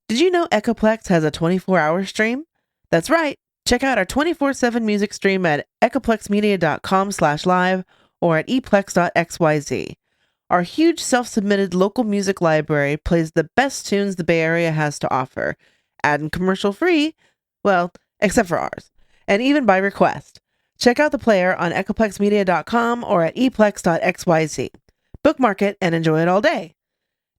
Did you know Echoplex has a 24-hour stream? That's right. Check out our 24/7 music stream at echoplexmedia.com/live or at eplex.xyz. Our huge self-submitted local music library plays the best tunes the Bay Area has to offer, and commercial free, well, except for ours, and even by request. Check out the player on echoplexmedia.com or at eplex.xyz. Bookmark it and enjoy it all day.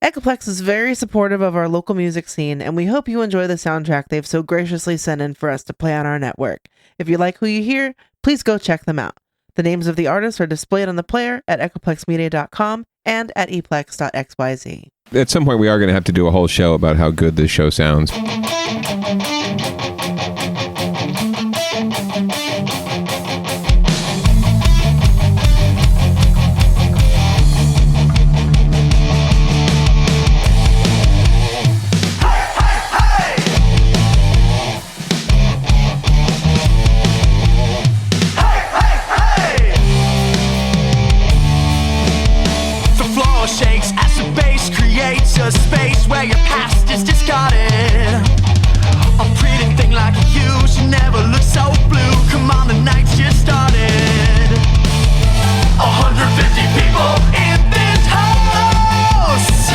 Echoplex is very supportive of our local music scene, and we hope you enjoy the soundtrack they've so graciously sent in for us to play on our network. If you like who you hear, please go check them out. The names of the artists are displayed on the player at echoplexmedia.com and at eplex.xyz. At some point, we are going to have to do a whole show about how good this show sounds. Shakes as the bass creates a space where your past is discarded. A pretty thing like you should never look so blue. Come on, the night's just started. 150 people in this house,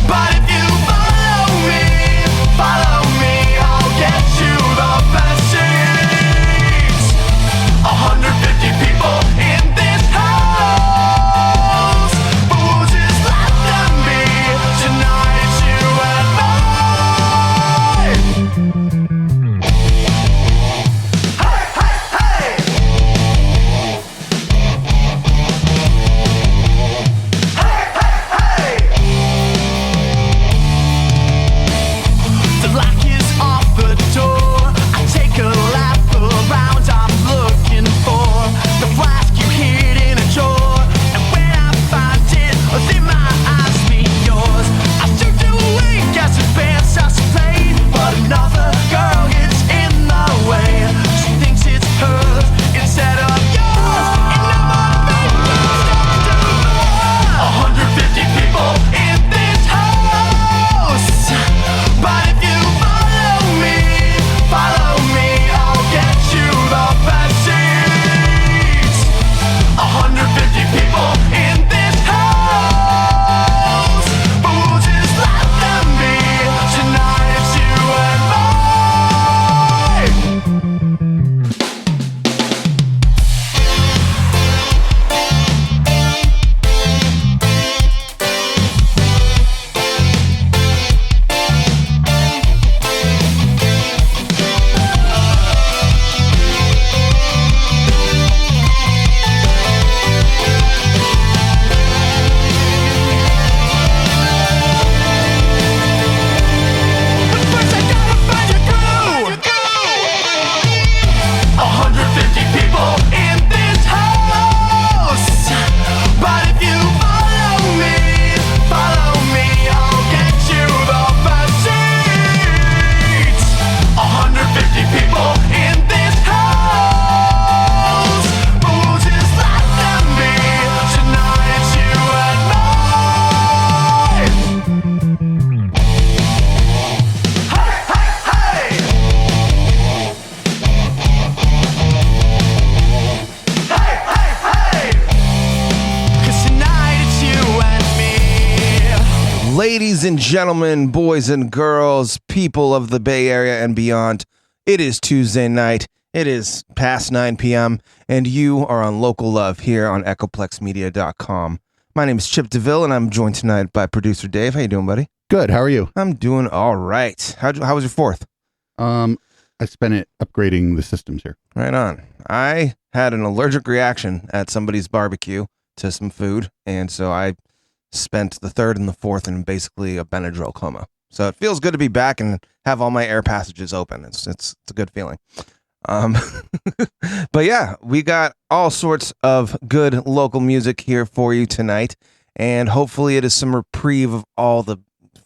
but if you follow me, I'll get you the best seats. 150 people in this house. Ladies and gentlemen, boys and girls, people of the Bay Area and beyond, it is Tuesday night. It is past 9 p.m., and you are on Local Love here on echoplexmedia.com. My name is Chip DeVille, and I'm joined tonight by producer Dave. How you doing, buddy? Good. How are you? I'm doing all right. How was your 4th? I spent it upgrading the systems here. Right on. I had an allergic reaction at somebody's barbecue to some food, and so I spent the 3rd and the 4th in basically a Benadryl coma. So it feels good to be back and have all my air passages open. It's a good feeling. But yeah, we got all sorts of good local music here for you tonight, and hopefully it is some reprieve of all the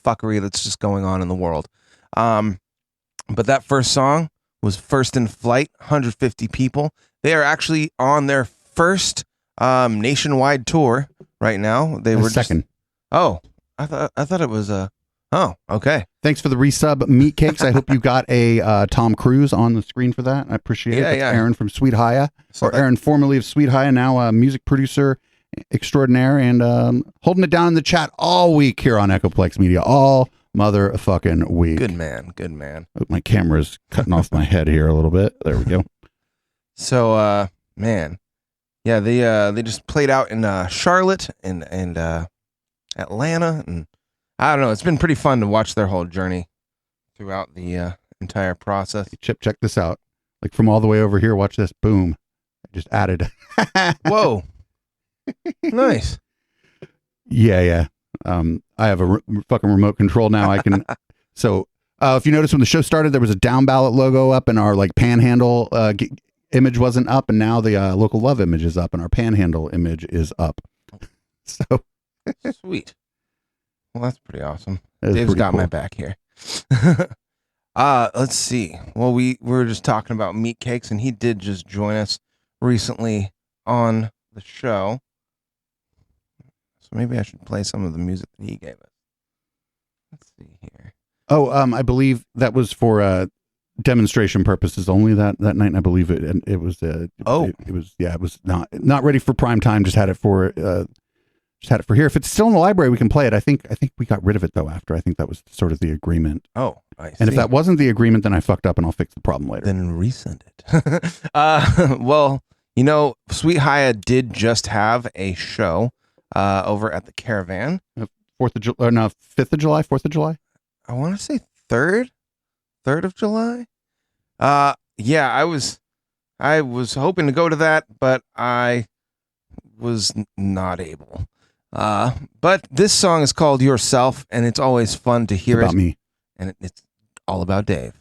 fuckery that's just going on in the world. But that first song was First in Flight, 150 people. They are actually on their first nationwide tour right now. They were second. I thought it was Oh, okay. Thanks for the resub, Meat Cakes. I hope you got a Tom Cruise on the screen for that. I appreciate it. That's Aaron from Sweet Haya, or Aaron formerly of Sweet Haya, now a music producer extraordinaire, and holding it down in the chat all week here on Echoplex Media. All motherfucking week. Good man. Good man. Oh, my camera's cutting off my head here a little bit. There we go. So, man, yeah, they just played out in Charlotte and Atlanta, and I don't know. It's been pretty fun to watch their whole journey throughout the entire process. Hey, Chip, check this out. Like from all the way over here, watch this. Boom. I just added. Whoa. Nice. Yeah. I have a fucking remote control now. I can. So if you notice when the show started, there was a down ballot logo up and our like panhandle image wasn't up. And now the local love image is up and our panhandle image is up. So sweet. Well, that's pretty awesome. That Dave's got cool. my back here. Let's see. Well, we were just talking about Meat Cakes, and he did just join us recently on the show. So maybe I should play some of the music that he gave us. Let's see here. Oh, I believe that was for demonstration purposes only that night. And I believe it was. It was not ready for prime time. Just had it for here. If it's still in the library, we can play it. I think we got rid of it though after. I think that was sort of the agreement. Oh, I see. And if that wasn't the agreement, then I fucked up and I'll fix the problem later. Then resend it. Well, you know, Sweet Haya did just have a show over at the Caravan. 5th of July, 4th of July. I want to say 3rd of July. Yeah, I was hoping to go to that, but I was not able. But this song is called Yourself, and it's always fun to hear about me. And it's all about Dave.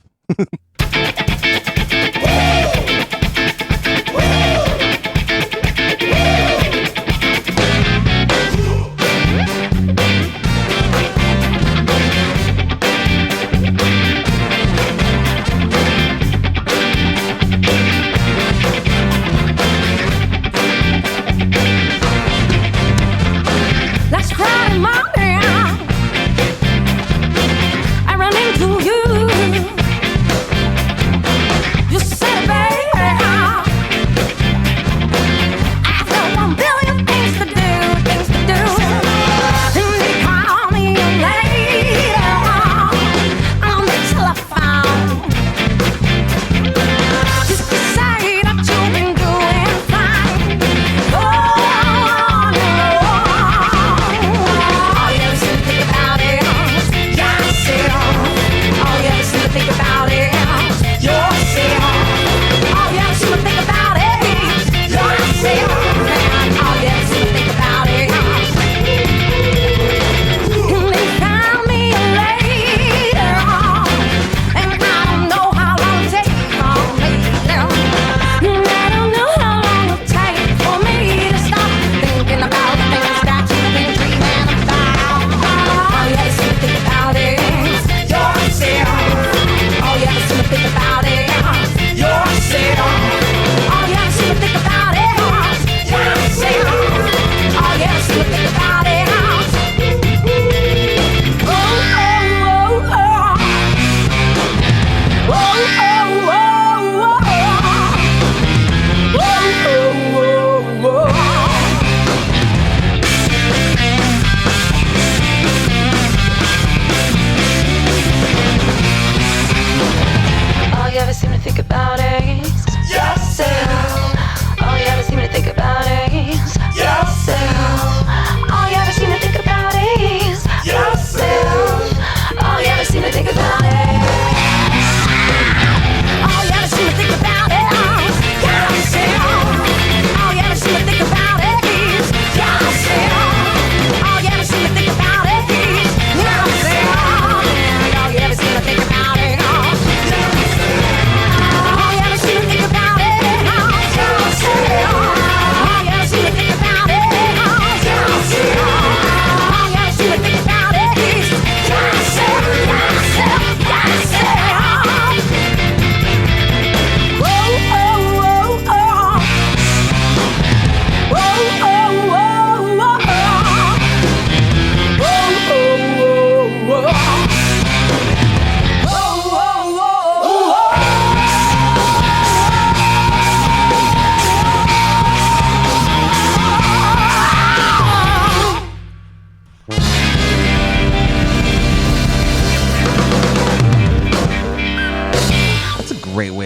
Last Friday morning, I ran into you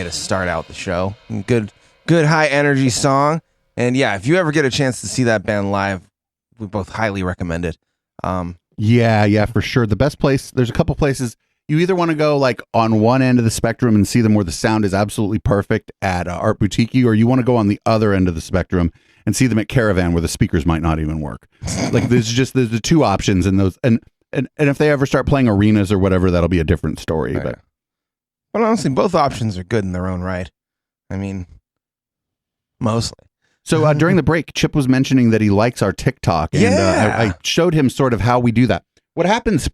way to start out the show. Good high energy song. And yeah, if you ever get a chance to see that band live, we both highly recommend it. Yeah, for sure. The best place, there's a couple places. You either want to go like on one end of the spectrum and see them where the sound is absolutely perfect at Art Boutique, or you want to go on the other end of the spectrum and see them at Caravan where the speakers might not even work. Like there's the two options in those. And if they ever start playing arenas or whatever, that'll be a different story. But honestly, both options are good in their own right. I mean, mostly. So during the break, Chip was mentioning that he likes our TikTok. And I showed him sort of how we do that. What happens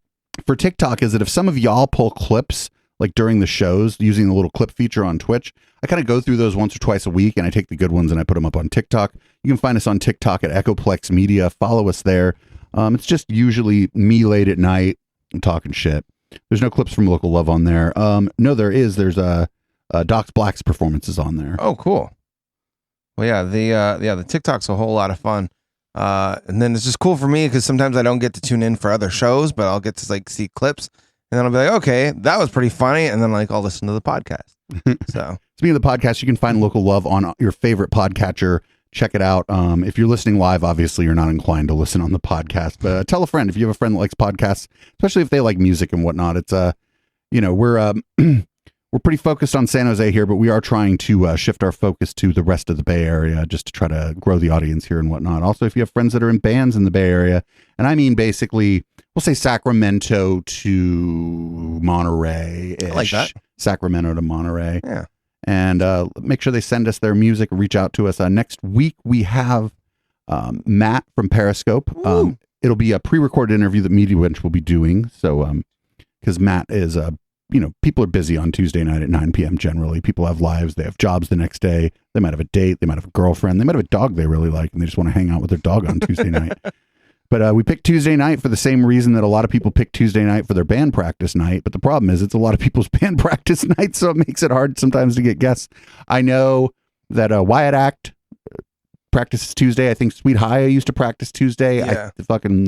for TikTok is that if some of y'all pull clips like during the shows using the little clip feature on Twitch, I kind of go through those once or twice a week and I take the good ones and I put them up on TikTok. You can find us on TikTok at Echoplex Media. Follow us there. It's just usually me late at night and talking shit. There's no clips from Local Love on there. No, there is. There's Docs Black's performances on there. Oh, cool. Well, yeah, the TikTok's a whole lot of fun. And then it's just cool for me because sometimes I don't get to tune in for other shows, but I'll get to like see clips and then I'll be like, okay, that was pretty funny. And then like I'll listen to the podcast. So speaking of the podcast, you can find Local Love on your favorite podcatcher. Check it out. If you're listening live, obviously you're not inclined to listen on the podcast, but tell a friend if you have a friend that likes podcasts, especially if they like music and whatnot. It's we're pretty focused on San Jose here, but we are trying to shift our focus to the rest of the Bay Area just to try to grow the audience here and whatnot. Also, if you have friends that are in bands in the Bay Area, and I mean basically, we'll say Sacramento to Monterey. I like that. Sacramento to Monterey. Yeah. And make sure they send us their music, reach out to us. Next week, we have Matt from Periscope. It'll be a pre-recorded interview that Media Bench will be doing. So, because Matt is people are busy on Tuesday night at 9 p.m. generally. People have lives. They have jobs the next day. They might have a date. They might have a girlfriend. They might have a dog they really like, and they just want to hang out with their dog on Tuesday night. But we picked Tuesday night for the same reason that a lot of people pick Tuesday night for their band practice night. But the problem is it's a lot of people's band practice night, so it makes it hard sometimes to get guests. I know that Wyatt Act practices Tuesday. I think Sweet High used to practice Tuesday. Yeah.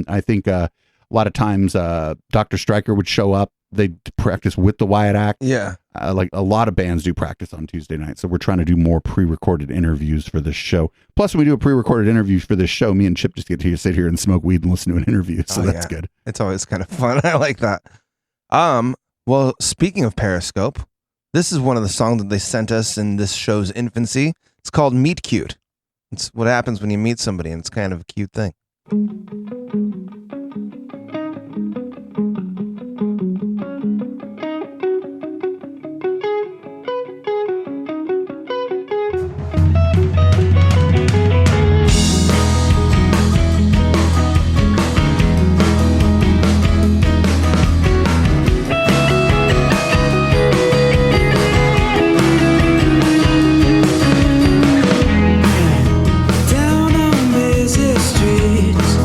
I think a lot of times Dr. Stryker would show up. They'd practice with the Wyatt Act. Yeah. Like a lot of bands do practice on Tuesday night. So we're trying to do more pre-recorded interviews for this show. Plus, when we do a pre-recorded interview for this show, me and Chip just get to sit here and smoke weed and listen to an interview. So that's good. It's always kind of fun. I like that. Well, speaking of Periscope, this is one of the songs that they sent us in this show's infancy. It's called Meet Cute. It's what happens when you meet somebody, and it's kind of a cute thing. Down on busy streets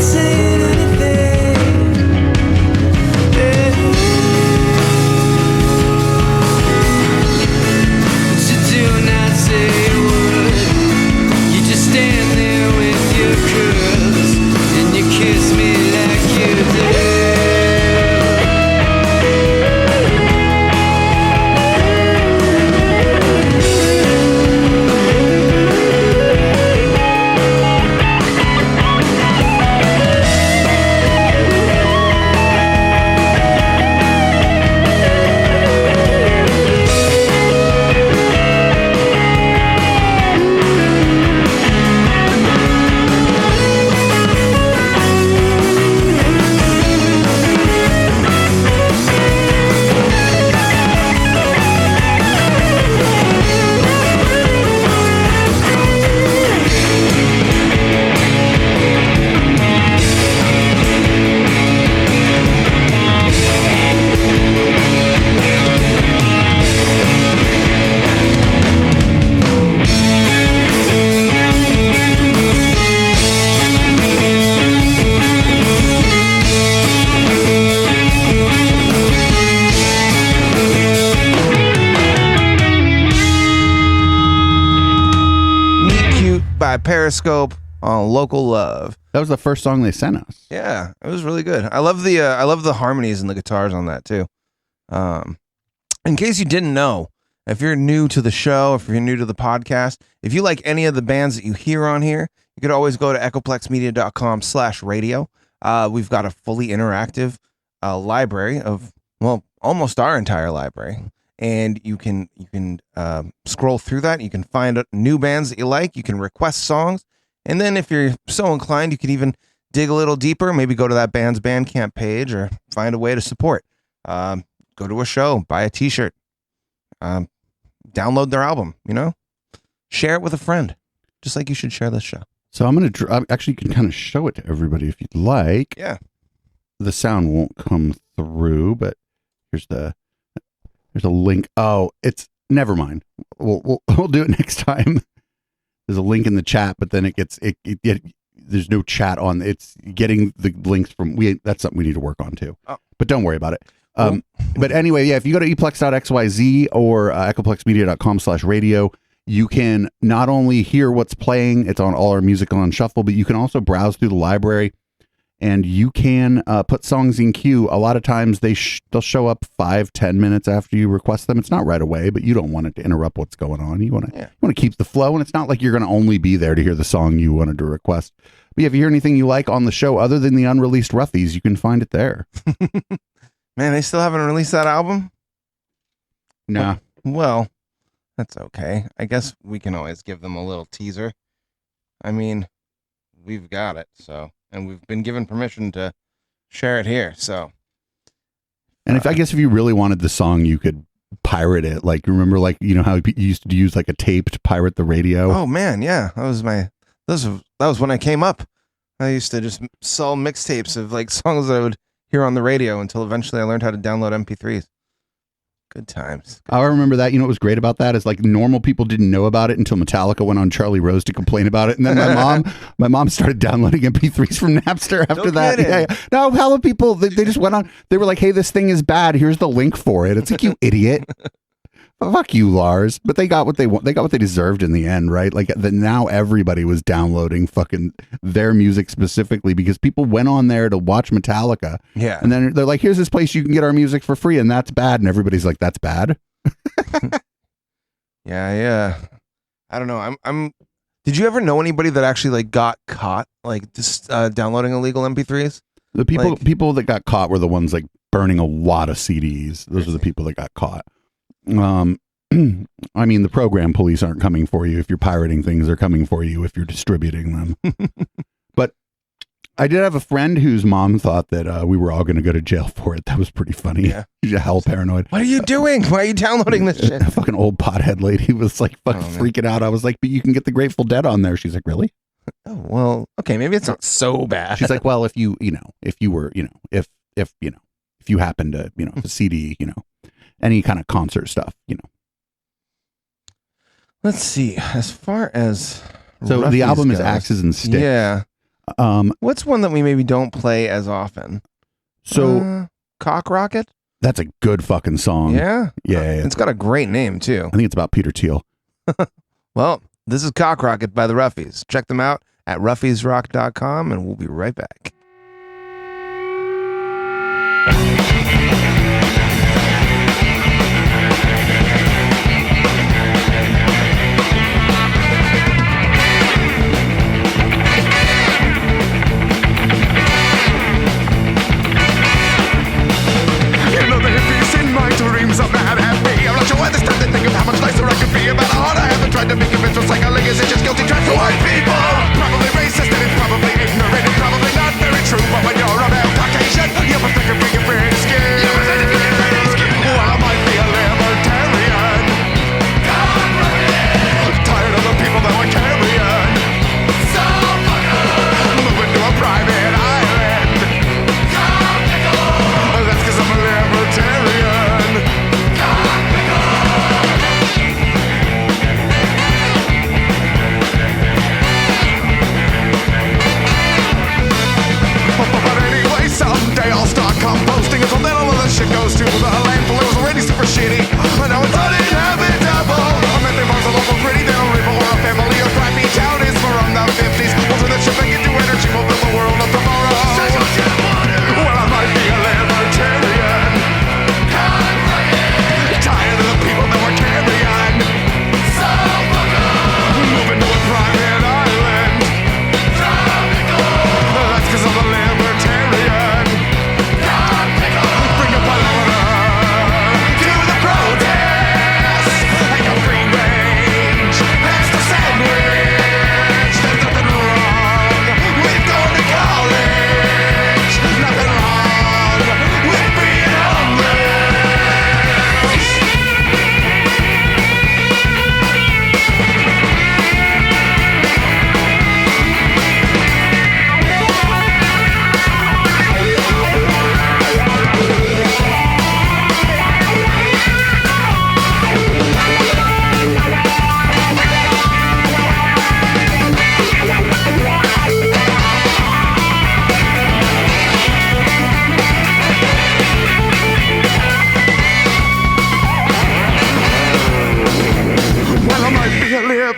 saying anything. Yeah. But you do not say a word. You just stand there with your curls, and you kiss me like you did. By Periscope on Local Love. That was the first song they sent us. Yeah, it was really good. I love the harmonies and the guitars on that too. In case you didn't know, if you're new to the show, if you're new to the podcast, if you like any of the bands that you hear on here, you could always go to echoplexmedia.com/radio. We've got a fully interactive library of, well, almost our entire library. And you can scroll through that. You can find new bands that you like. You can request songs. And then if you're so inclined, you can even dig a little deeper, maybe go to that band's Bandcamp page or find a way to support. Go to a show, buy a t-shirt, download their album, share it with a friend, just like you should share this show. So I'm going to, actually, you can kind of show it to everybody if you'd like. Yeah. The sound won't come through, but there's a link. Oh, it's, never mind. We'll do it next time. There's a link in the chat, but then there's no chat on. It's getting the links from. That's something we need to work on too. Oh. But don't worry about it. But anyway, yeah, if you go to eplex.xyz or echoplexmedia.com/radio, you can not only hear what's playing. It's on all our music on shuffle, but you can also browse through the library. And you can put songs in queue. A lot of times they'll show up 5-10 minutes after you request them. It's not right away, but you don't want it to interrupt what's going on. You want to keep the flow, and it's not like you're going to only be there to hear the song you wanted to request. But if you hear anything you like on the show other than the unreleased Roughies, you can find it there. Man, they still haven't released that album? Nah. Well, that's okay. I guess we can always give them a little teaser. I mean, we've got it, so... And we've been given permission to share it here, so. And I guess if you really wanted the song, you could pirate it. Like, remember, how you used to use like a tape to pirate the radio? Oh man, yeah, that was when I came up. I used to just sell mixtapes of like songs that I would hear on the radio until eventually I learned how to download MP3s. Good times. I remember that. What was great about that is like normal people didn't know about it until Metallica went on Charlie Rose to complain about it, and then my mom started downloading MP3s from Napster after that. Yeah. No, how the people they just went on. They were like, "Hey, this thing is bad. Here's the link for it." It's like, you idiot. Fuck you, Lars. But they got what they want. They got what they deserved in the end, right? Like now everybody was downloading fucking their music specifically because people went on there to watch Metallica. Yeah. And then they're like, here's this place you can get our music for free, and that's bad. And everybody's like, that's bad. Yeah. I don't know. I'm did you ever know anybody that actually like got caught like just downloading illegal MP3s? The people that got caught were the ones like burning a lot of CDs. Those are the people that got caught. I mean, the program police aren't coming for you if you're pirating things. They're coming for you if you're distributing them. But I did have a friend whose mom thought that we were all going to go to jail for it. That was pretty funny. Yeah. She's hell paranoid. What are you doing? Why are you downloading this shit? A fucking old pothead lady was like fucking freaking out. I was like, but you can get the Grateful Dead on there. She's like, really? Oh, well, okay. Maybe it's not so bad. She's like, well, if you happen to, the CD, any kind of concert stuff, Let's see. As far as so the album is Axes and Sticks. Yeah. What's one that we maybe don't play as often? So Cock Rocket? that's a good fucking song. Yeah? Yeah. It's got a great name, too. I think it's about Peter Thiel. Well, this is Cock Rocket by the Ruffies. Check them out at ruffiesrock.com, and we'll be right back. Dreams are mad at me. I'm not sure why they start to think of how much nicer I could be. About how hard I haven't tried to make convince us psycholingus. It's just guilty trash for white people. Probably racist and it's probably ignorant. It's probably not very true. But when you're a male Caucasian, you prefer to bring your pretty skin. Well, I might be a libertarian. Tired of the people that were carrying. So moving to a private island. That's cause I'm a libertarian. Someday I'll start composting until then all of this shit goes to the landfill. It was already super shitty, and now it's uninhabitable. I meant they marked a local pretty down river or a family or crappy town is from the 50s. We'll turn that shit back into energy, we'll build the world of tomorrow. Well, I might be a libertarian. Tired of the people that were carrying. Moving to a private island. That's cause I'm a libertarian.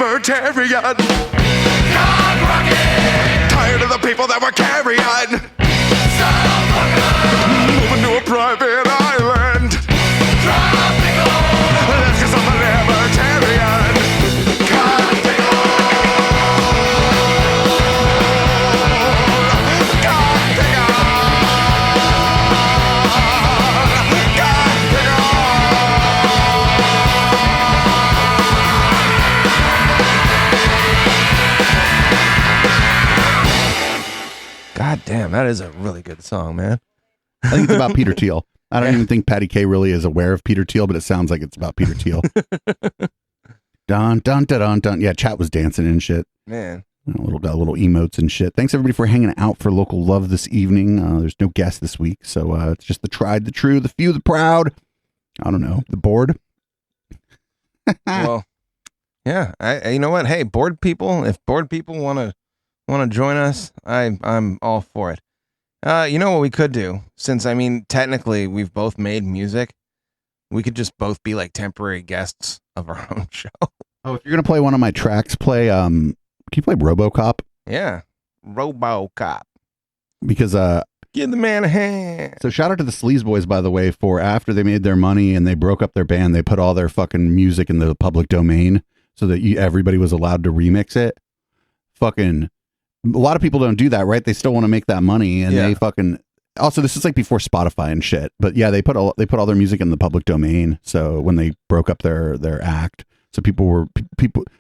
Libertarian. Tired of the people that were carrying. Moving to a private island. That's cause I'm a libertarian. God damn, that is a really good song, man. I think it's about Peter Thiel. I don't even think Patty K really is aware of Peter Thiel, but it sounds like it's about Peter Thiel. Dun dun dun dun dun. Yeah, chat was dancing and shit. Man. Little emotes and shit. Thanks everybody for hanging out for Local Love this evening. There's no guest this week, so it's just the tried, the true, the few, the proud. I don't know, the bored. Well, yeah. You know what? Hey, bored people. If bored people want to join us, I'm all for it. You know what we could do? Since I mean, technically, we've both made music. We could just both be like temporary guests of our own show. Oh, if you're gonna play one of my tracks, can you play RoboCop? Yeah, RoboCop. Because give the man a hand. So shout out to the Sleaze Boys, by the way, for after they made their money and they broke up their band, they put all their fucking music in the public domain so that everybody was allowed to remix it. Fucking, a lot of people don't do that, right? They still want to make that money, and they fucking. Also, this is like before Spotify and shit, but yeah, they put all their music in the public domain. So when they broke up their act, so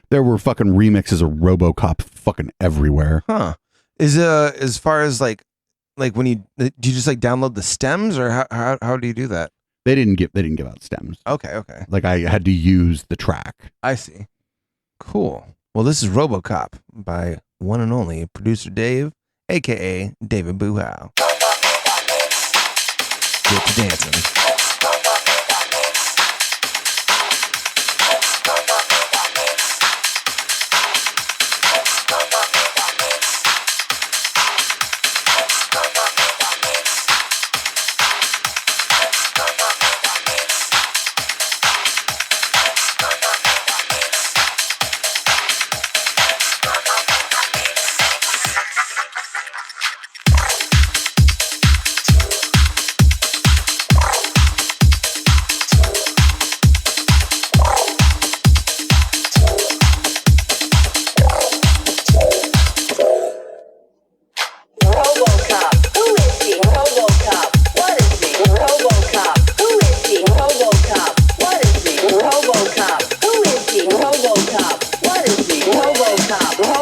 there were fucking remixes of RoboCop fucking everywhere. Huh? Is as far as like when do you just like download the stems, or how do you do that? They didn't give out stems. Okay. Like I had to use the track. I see. Cool. Well, this is RoboCop by one and only producer Dave, aka David Boohow. Get to dancing.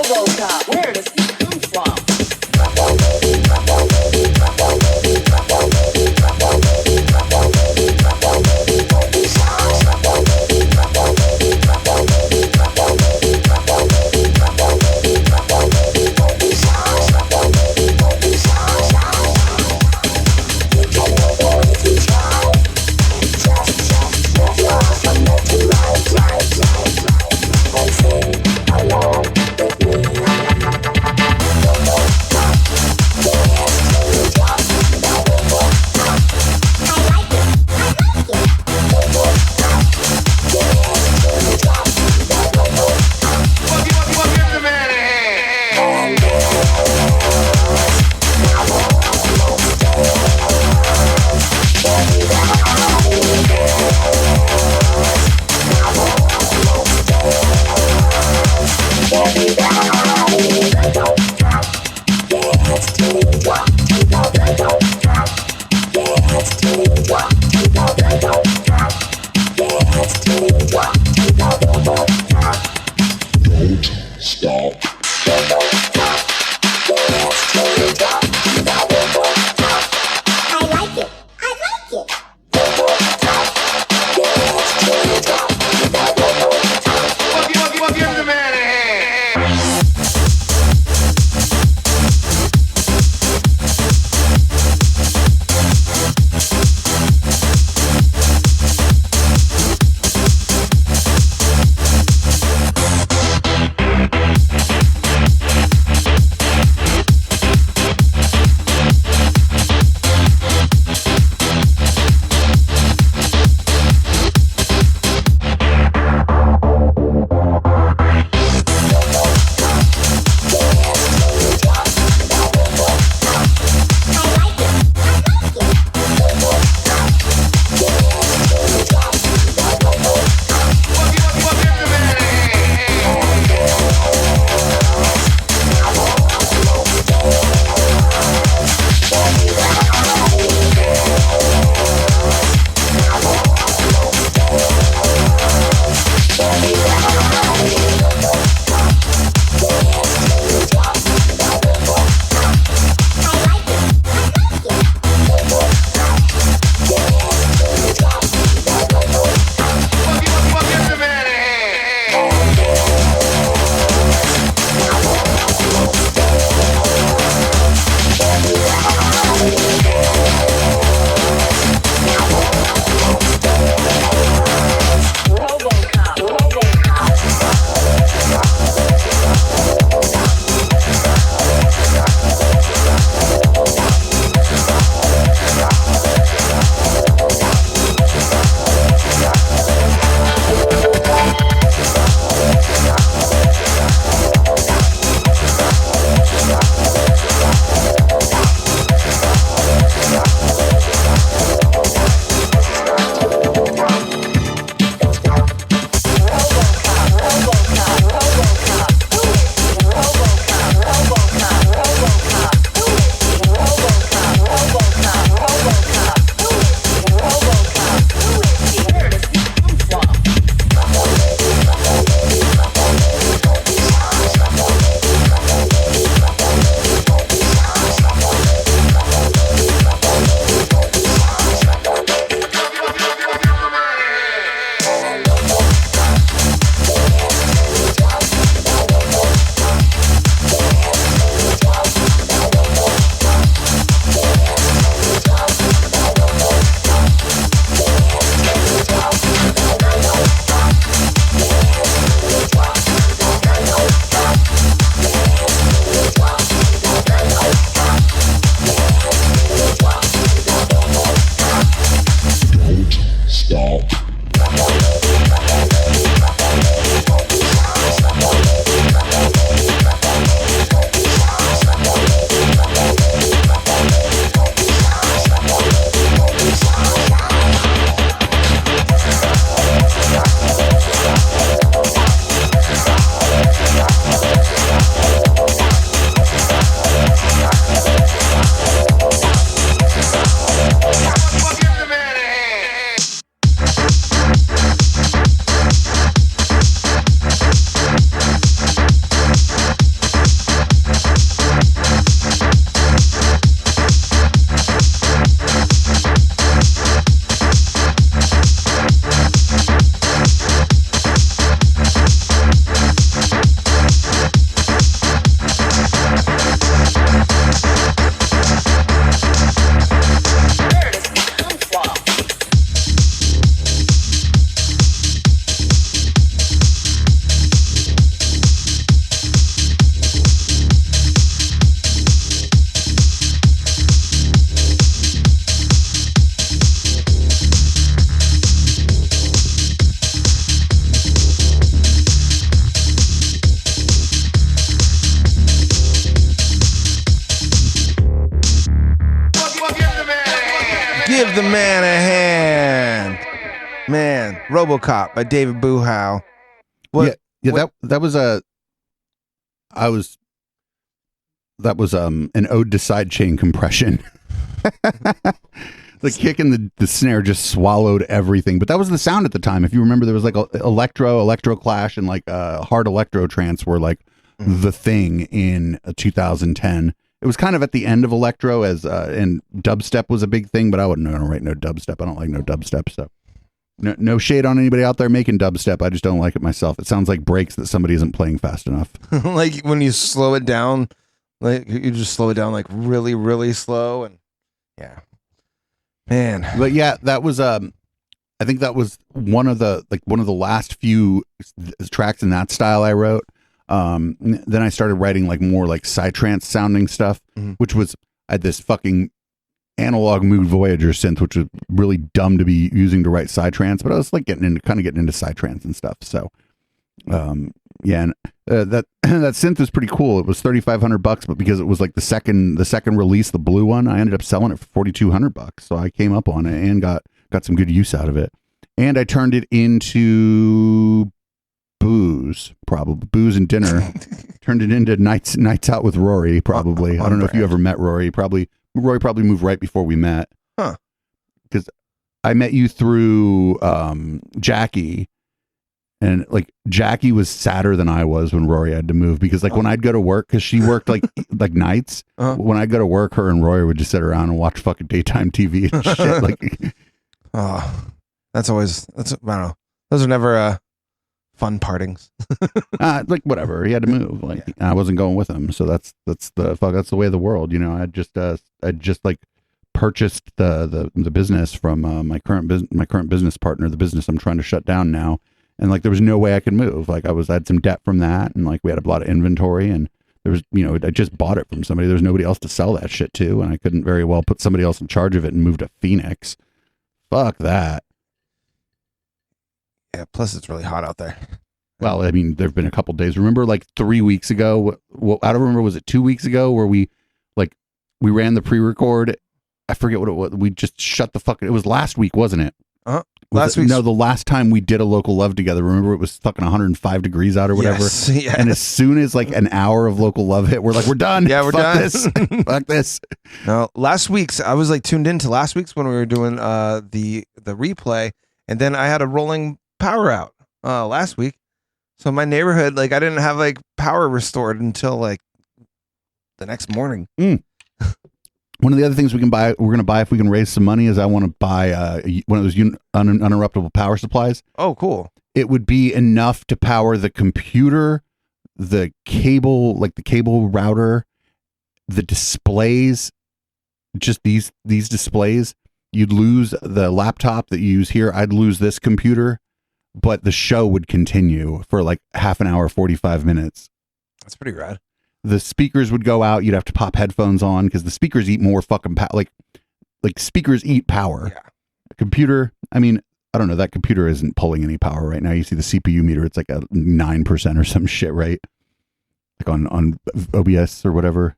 RoboCop, where does he come from? Give the man a hand. Man, RoboCop by David Buhow. That was an ode to sidechain compression. The kick and the snare just swallowed everything. But that was the sound at the time. If you remember, there was like electro clash, and like hard electro trance were like the thing in 2010. It was kind of at the end of electro, and dubstep was a big thing. But I wouldn't write no dubstep. I don't like no dubstep. So no shade on anybody out there making dubstep. I just don't like it myself. It sounds like breaks that somebody isn't playing fast enough. Like when you slow it down, like you just slow it down like really, really slow, and yeah. Man, but yeah, that was I think that was one of the last few tracks in that style I wrote. Then I started writing like more like psytrance sounding stuff, which was I had this fucking analog Mood Voyager synth, which was really dumb to be using to write psytrance, but I was like getting into psytrance and stuff. So, yeah, and that synth is pretty cool. It was $3,500, but because it was like the second release, the blue one, I ended up selling it for $4,200. So I came up on it and got some good use out of it. And I turned it into booze and dinner. Turned it into nights out with Rory. Probably. I don't know if you ever met Rory. Rory probably moved right before we met. Huh? Because I met you through Jackie. And like Jackie was sadder than I was when Rory had to move, because like when I'd go to work, because she worked like nights. When I'd go to work, her and Rory would just sit around and watch fucking daytime TV and shit. Like, I don't know. Those are never fun partings. Like whatever, he had to move. Like I wasn't going with him, so that's the way of the world, you know. I just like purchased the business from my current business partner, the business I'm trying to shut down now. And like, there was no way I could move. Like I had some debt from that, and like we had a lot of inventory, and there was, you know, I just bought it from somebody. There was nobody else to sell that shit to, and I couldn't very well put somebody else in charge of it and move to Phoenix. Fuck that. Yeah. Plus, it's really hot out there. Well, I mean, there've been a couple days. Remember, like 3 weeks ago? I don't remember. Was it 2 weeks ago where we ran the pre-record? I forget what it was. We just shut the fucking. It was last week, wasn't it? Last week? No, the last time we did a Local Love together. Remember, it was fucking 105 degrees out or whatever. Yes. And as soon as like an hour of Local Love hit, we're like, we're done. Yeah, we're Fuck done. This. Fuck this. No, last week's I was like tuned into last week's when we were doing the replay, and then I had a rolling power out last week. So my neighborhood, like I didn't have like power restored until like the next morning. One of the other things we're going to buy if we can raise some money, is I want to buy one of those uninterruptible power supplies. Oh, cool. It would be enough to power the computer, the cable, like the cable router, the displays, just these displays. You'd lose the laptop that you use here. I'd lose this computer, but the show would continue for like half an hour, 45 minutes. That's pretty rad. The speakers would go out. You'd have to pop headphones on because the speakers eat more fucking power. Like speakers eat power. Yeah. A computer, I mean, I don't know. That computer isn't pulling any power right now. You see the CPU meter, it's like a 9% or some shit, right? Like on OBS or whatever.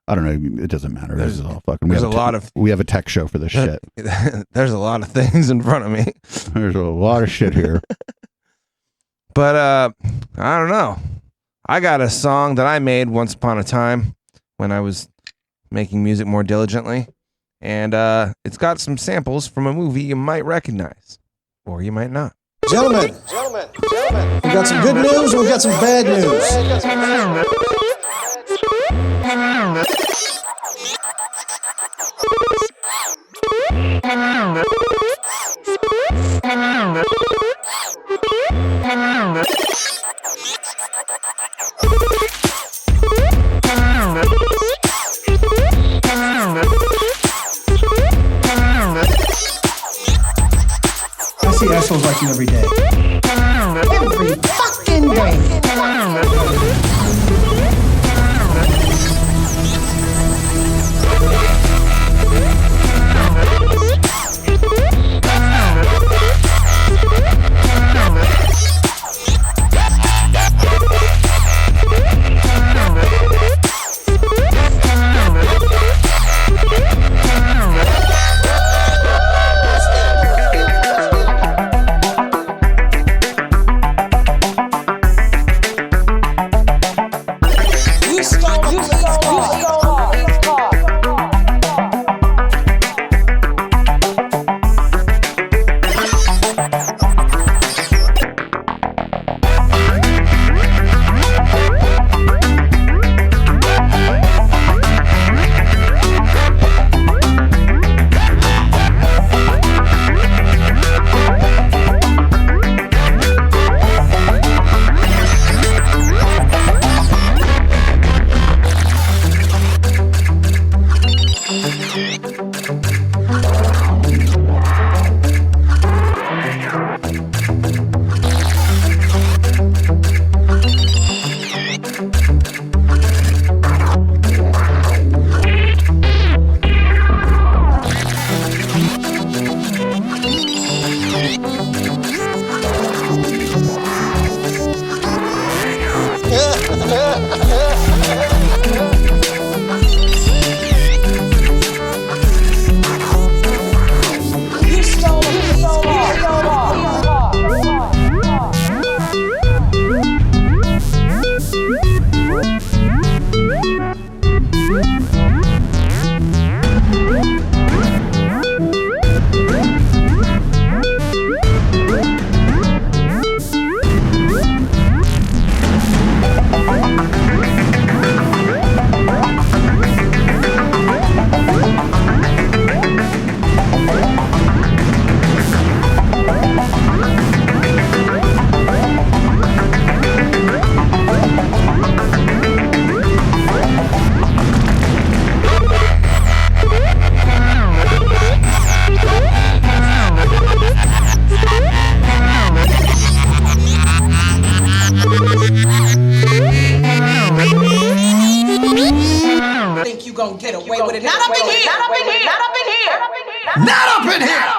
I don't know. It doesn't matter. This is all fucking. We have a tech show for this shit. There's a lot of things in front of me. There's a lot of shit here. But I don't know. I got a song that I made once upon a time when I was making music more diligently, and it's got some samples from a movie you might recognize, or you might not. Gentlemen, we got some good news and we got some bad news. I see assholes like you every day. Every fucking day. You stole a think you gonna get away with it. Not up in here. Not up in here. Not up in here. Not up in here!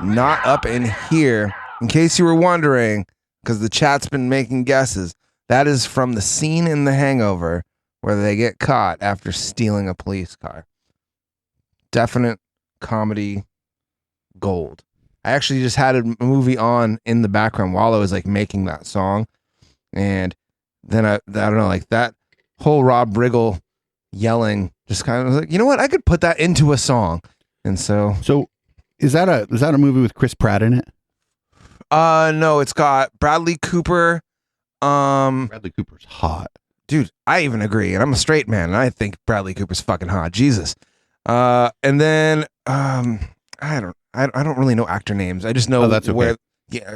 Not up in here. In case you were wondering, because the chat's been making guesses, that is from the scene in The Hangover where they get caught after stealing a police car. Definite comedy gold. I actually just had a movie on in the background while I was like making that song, and then I don't know, like that whole Rob Riggle yelling just kind of was like, you know what, I could put that into a song. And so is that a movie with Chris Pratt in it? No, it's got Bradley Cooper. Bradley Cooper's hot. Dude, I even agree, and I'm a straight man, and I think Bradley Cooper's fucking hot. Jesus. And then I don't really know actor names. I just know that's okay. where.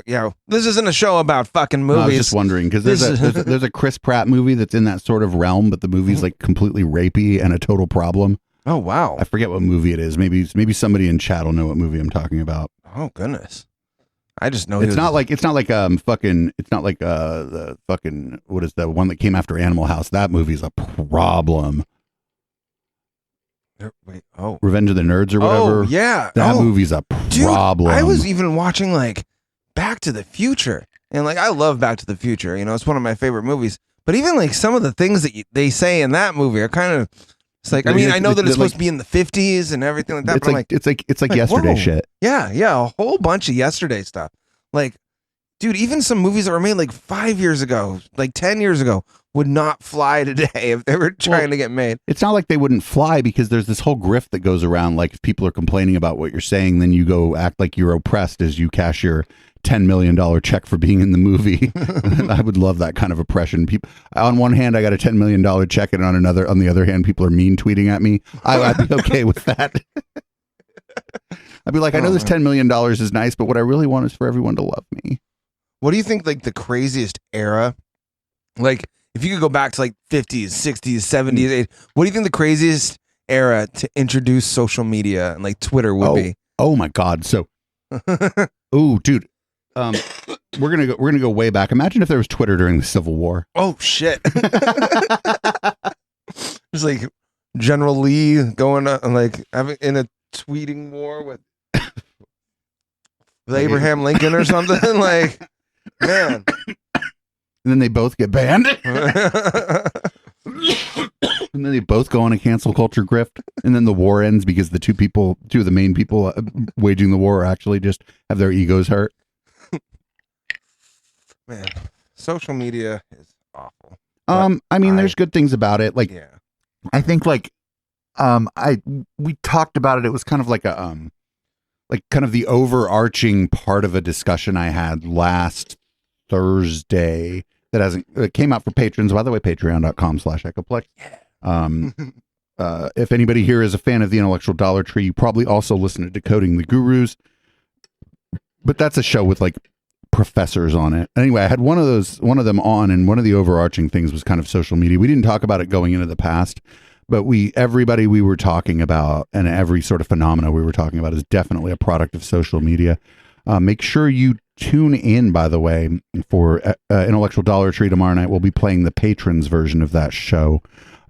Yeah. This isn't a show about fucking movies. No, I was just wondering because there's a Chris Pratt movie that's in that sort of realm, but the movie's like completely rapey and a total problem. Oh wow! I forget what movie it is. Maybe somebody in chat will know what movie I'm talking about. Oh goodness. I just know it's not like the fucking, what is the one that came after Animal House? That movie's a problem. Wait, Revenge of the Nerds or whatever. Oh yeah, that movie's a problem. Dude, I was even watching like Back to the Future, and like I love Back to the Future. You know, it's one of my favorite movies. But even like some of the things that they say in that movie are kind of. It's like, I mean, I know that it's supposed to be in the 50s and everything like that, but it's like yesterday whoa. shit. Yeah, a whole bunch of yesterday stuff. Like, dude, even some movies that were made like 5 years ago, like 10 years ago, would not fly today if they were trying to get made. It's not like they wouldn't fly because there's this whole grift that goes around. Like, if people are complaining about what you're saying, then you go act like you're oppressed as you cash your $10 million check for being in the movie. I would love that kind of oppression. People, on one hand, I got a $10 million check, and on the other hand, people are mean tweeting at me. I'd be okay with that. I'd be like, I know this $10 million is nice, but what I really want is for everyone to love me. What do you think, like, the craziest era? Like, if you could go back to, like, 50s, 60s, 70s, 80s, what do you think the craziest era to introduce social media and, like, Twitter would be? Oh, my God. So, ooh, dude. We're gonna go way back. Imagine if there was Twitter during the Civil War. Oh shit! Just like General Lee going like having in a tweeting war with Abraham Lincoln or something. Like, man. And then they both get banned. And then they both go on a cancel culture grift, and then the war ends because two of the main people waging the war actually just have their egos hurt. Man, social media is awful. I mean, there's good things about it. Like, yeah. I think like, we talked about it. It was kind of like a, like kind of the overarching part of a discussion I had last Thursday that it came out for patrons. By the way, patreon.com/echoplex. If anybody here is a fan of the Intellectual Dollar Tree, you probably also listen to Decoding the Gurus, but that's a show with like professors on it. Anyway, I had one of them on, and one of the overarching things was kind of social media. We didn't talk about it going into the past, but everybody we were talking about and every sort of phenomena we were talking about is definitely a product of social media. Make sure you tune in, by the way, for Intellectual Dollar Tree tomorrow night. We'll be playing the patrons version of that show.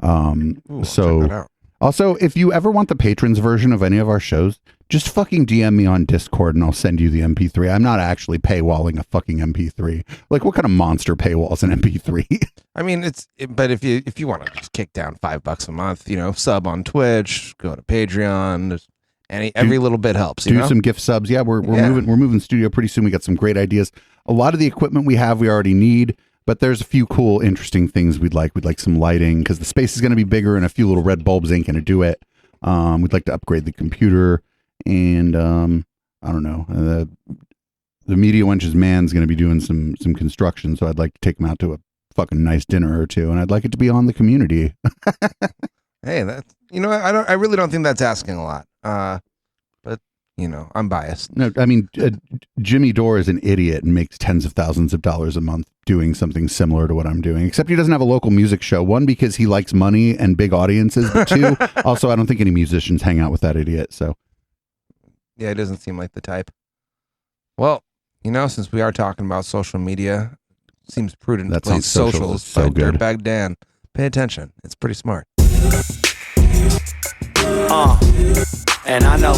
Ooh, so check that out. also, if you ever want the patrons version of any of our shows, just fucking DM me on Discord and I'll send you the MP3. I'm not actually paywalling a fucking MP3. Like, what kind of monster paywalls an MP3? I mean, but if you want to just kick down $5 a month, sub on Twitch, go to Patreon. Every little bit helps. Do some gift subs. Yeah, we're moving studio pretty soon. We got some great ideas. A lot of the equipment we have, we already need. But there's a few cool, interesting things we'd like. We'd like some lighting because the space is going to be bigger and a few little red bulbs ain't going to do it. We'd like to upgrade the computer. And I don't know. The Media Wench's man's going to be doing some construction. So I'd like to take him out to a fucking nice dinner or two. And I'd like it to be on the community. Hey, that's, I really don't think that's asking a lot. But I'm biased. No, I mean, Jimmy Dore is an idiot and makes tens of thousands of dollars a month doing something similar to what I'm doing, except he doesn't have a local music show. One, because he likes money and big audiences, but two, also, I don't think any musicians hang out with that idiot. So, yeah, it doesn't seem like the type. Well, since we are talking about social media, it seems prudent to play Socials so by good. Dirtbag Dan. Pay attention. It's pretty smart. And I know.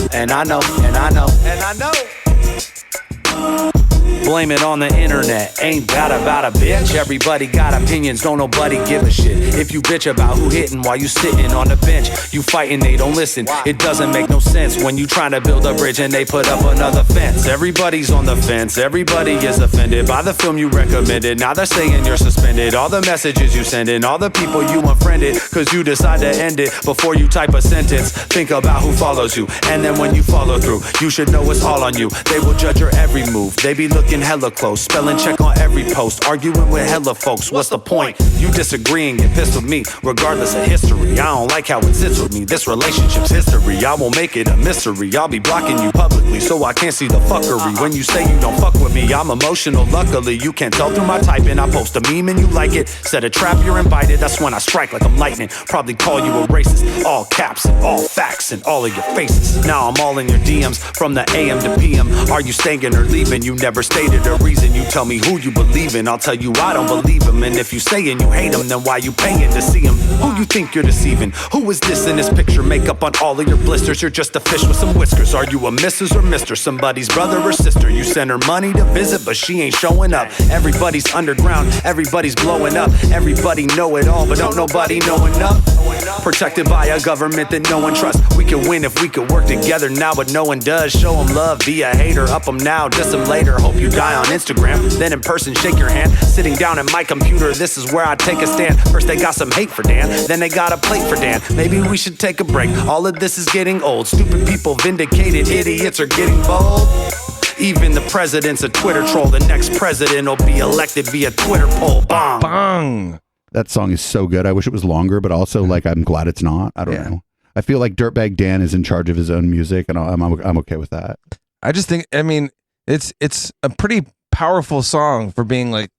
Blame it on the internet, ain't that about a bitch? Everybody got opinions, don't nobody give a shit. If you bitch about who hitting while you sitting on the bench, you fighting, they don't listen. It doesn't make no sense when you trying to build a bridge and they put up another fence. Everybody's on the fence, everybody is offended by the film you recommended. Now they're saying you're suspended. All the messages you sending, all the people you unfriended, cause you decide to end it before you type a sentence. Think about who follows you, and then when you follow through, you should know it's all on you. They will judge your every move, they be looking hella close, spelling check on every post, arguing with hella folks. What's the point? You disagree and get pissed with me, regardless of history. I don't like how it sits with me. This relationship's history. I won't make it a mystery. I'll be blocking you publicly so I can't see the fuckery. When you say you don't fuck with me, I'm emotional. Luckily, you can't tell through my typing. I post a meme and you like it. Set a trap, you're invited. That's when I strike like I'm lightning. Probably call you a racist. All caps and all facts and all of your faces. Now I'm all in your DMs from the AM to PM. Are you staying or leaving? You never stated a reason. You tell me who you believe in, I'll tell you I don't believe him. And if you saying you hate him, then why you paying to see him? Who you think you're deceiving? Who is this in this picture? Makeup on all of your blisters. You're just a fish with some whiskers. Are you a Mrs. or Mr.? Somebody's brother or sister? You send her money to visit, but she ain't showing up. Everybody's underground, everybody's blowing up. Everybody know it all, but don't nobody know enough. Protected by a government that no one trusts. We can win if we could work together now, but no one does. Show them love, be a hater. Up them now, diss them later. Hope you die on Instagram. Then in person, shake your hand. Sitting down at my computer, this is where I take a stand. First they got some hate for Dan, then they got a plate for Dan. Maybe we should take a break. All of this is getting old. Stupid people vindicated, idiots are getting bold. Even the president's a Twitter troll. The next president will be elected via Twitter poll. Bong. Bong. That song is so good. I wish it was longer, but also like I'm glad it's not. I don't know. I feel like Dirtbag Dan is in charge of his own music, and I'm okay with that. I just think, I mean, it's a pretty powerful song for being like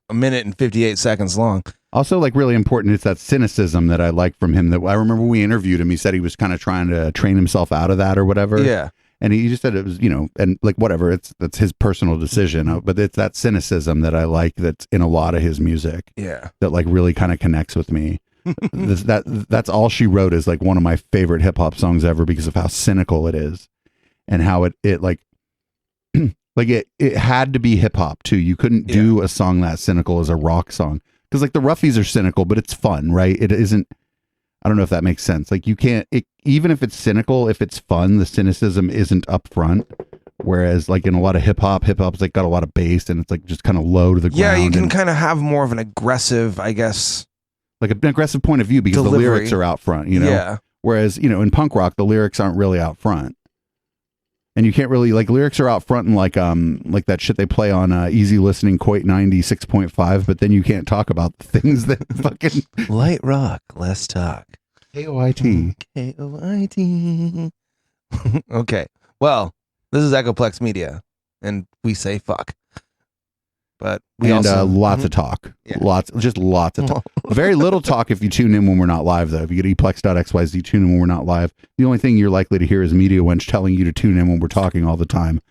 a minute and 58 seconds long. Also, like really important, it's that cynicism that I like from him. That I remember we interviewed him. He said he was kind of trying to train himself out of that or whatever. Yeah. And he just said it was, and like whatever, that's his personal decision. But it's that cynicism that I like that's in a lot of his music. Yeah. That like really kind of connects with me. That's All She Wrote is like one of my favorite hip hop songs ever because of how cynical it is, and how it like like it had to be hip hop too. You couldn't do a song that cynical as a rock song because like the Roughies are cynical, but it's fun, right? It isn't. I don't know if that makes sense. Like you can't, even if it's cynical, if it's fun, the cynicism isn't up front. Whereas like in a lot of hip's like got a lot of bass and it's like just kind of low to the ground. Yeah, you can kind of have more of an aggressive, I guess. Like an aggressive point of view because the lyrics are out front, Yeah. Whereas, in punk rock, the lyrics aren't really out front. And you can't really, like, lyrics are out front and like that shit they play on Easy Listening Coit 96.5, but then you can't talk about the things that fucking... Light rock, less talk. KOIT. KOIT. Okay. Well, this is Echoplex Media, and we say fuck. But we also... lots of talk. Yeah. Lots of talk. Very little talk if you tune in when we're not live, though. If you get eplex.xyz, tune in when we're not live. The only thing you're likely to hear is Media Wench telling you to tune in when we're talking all the time.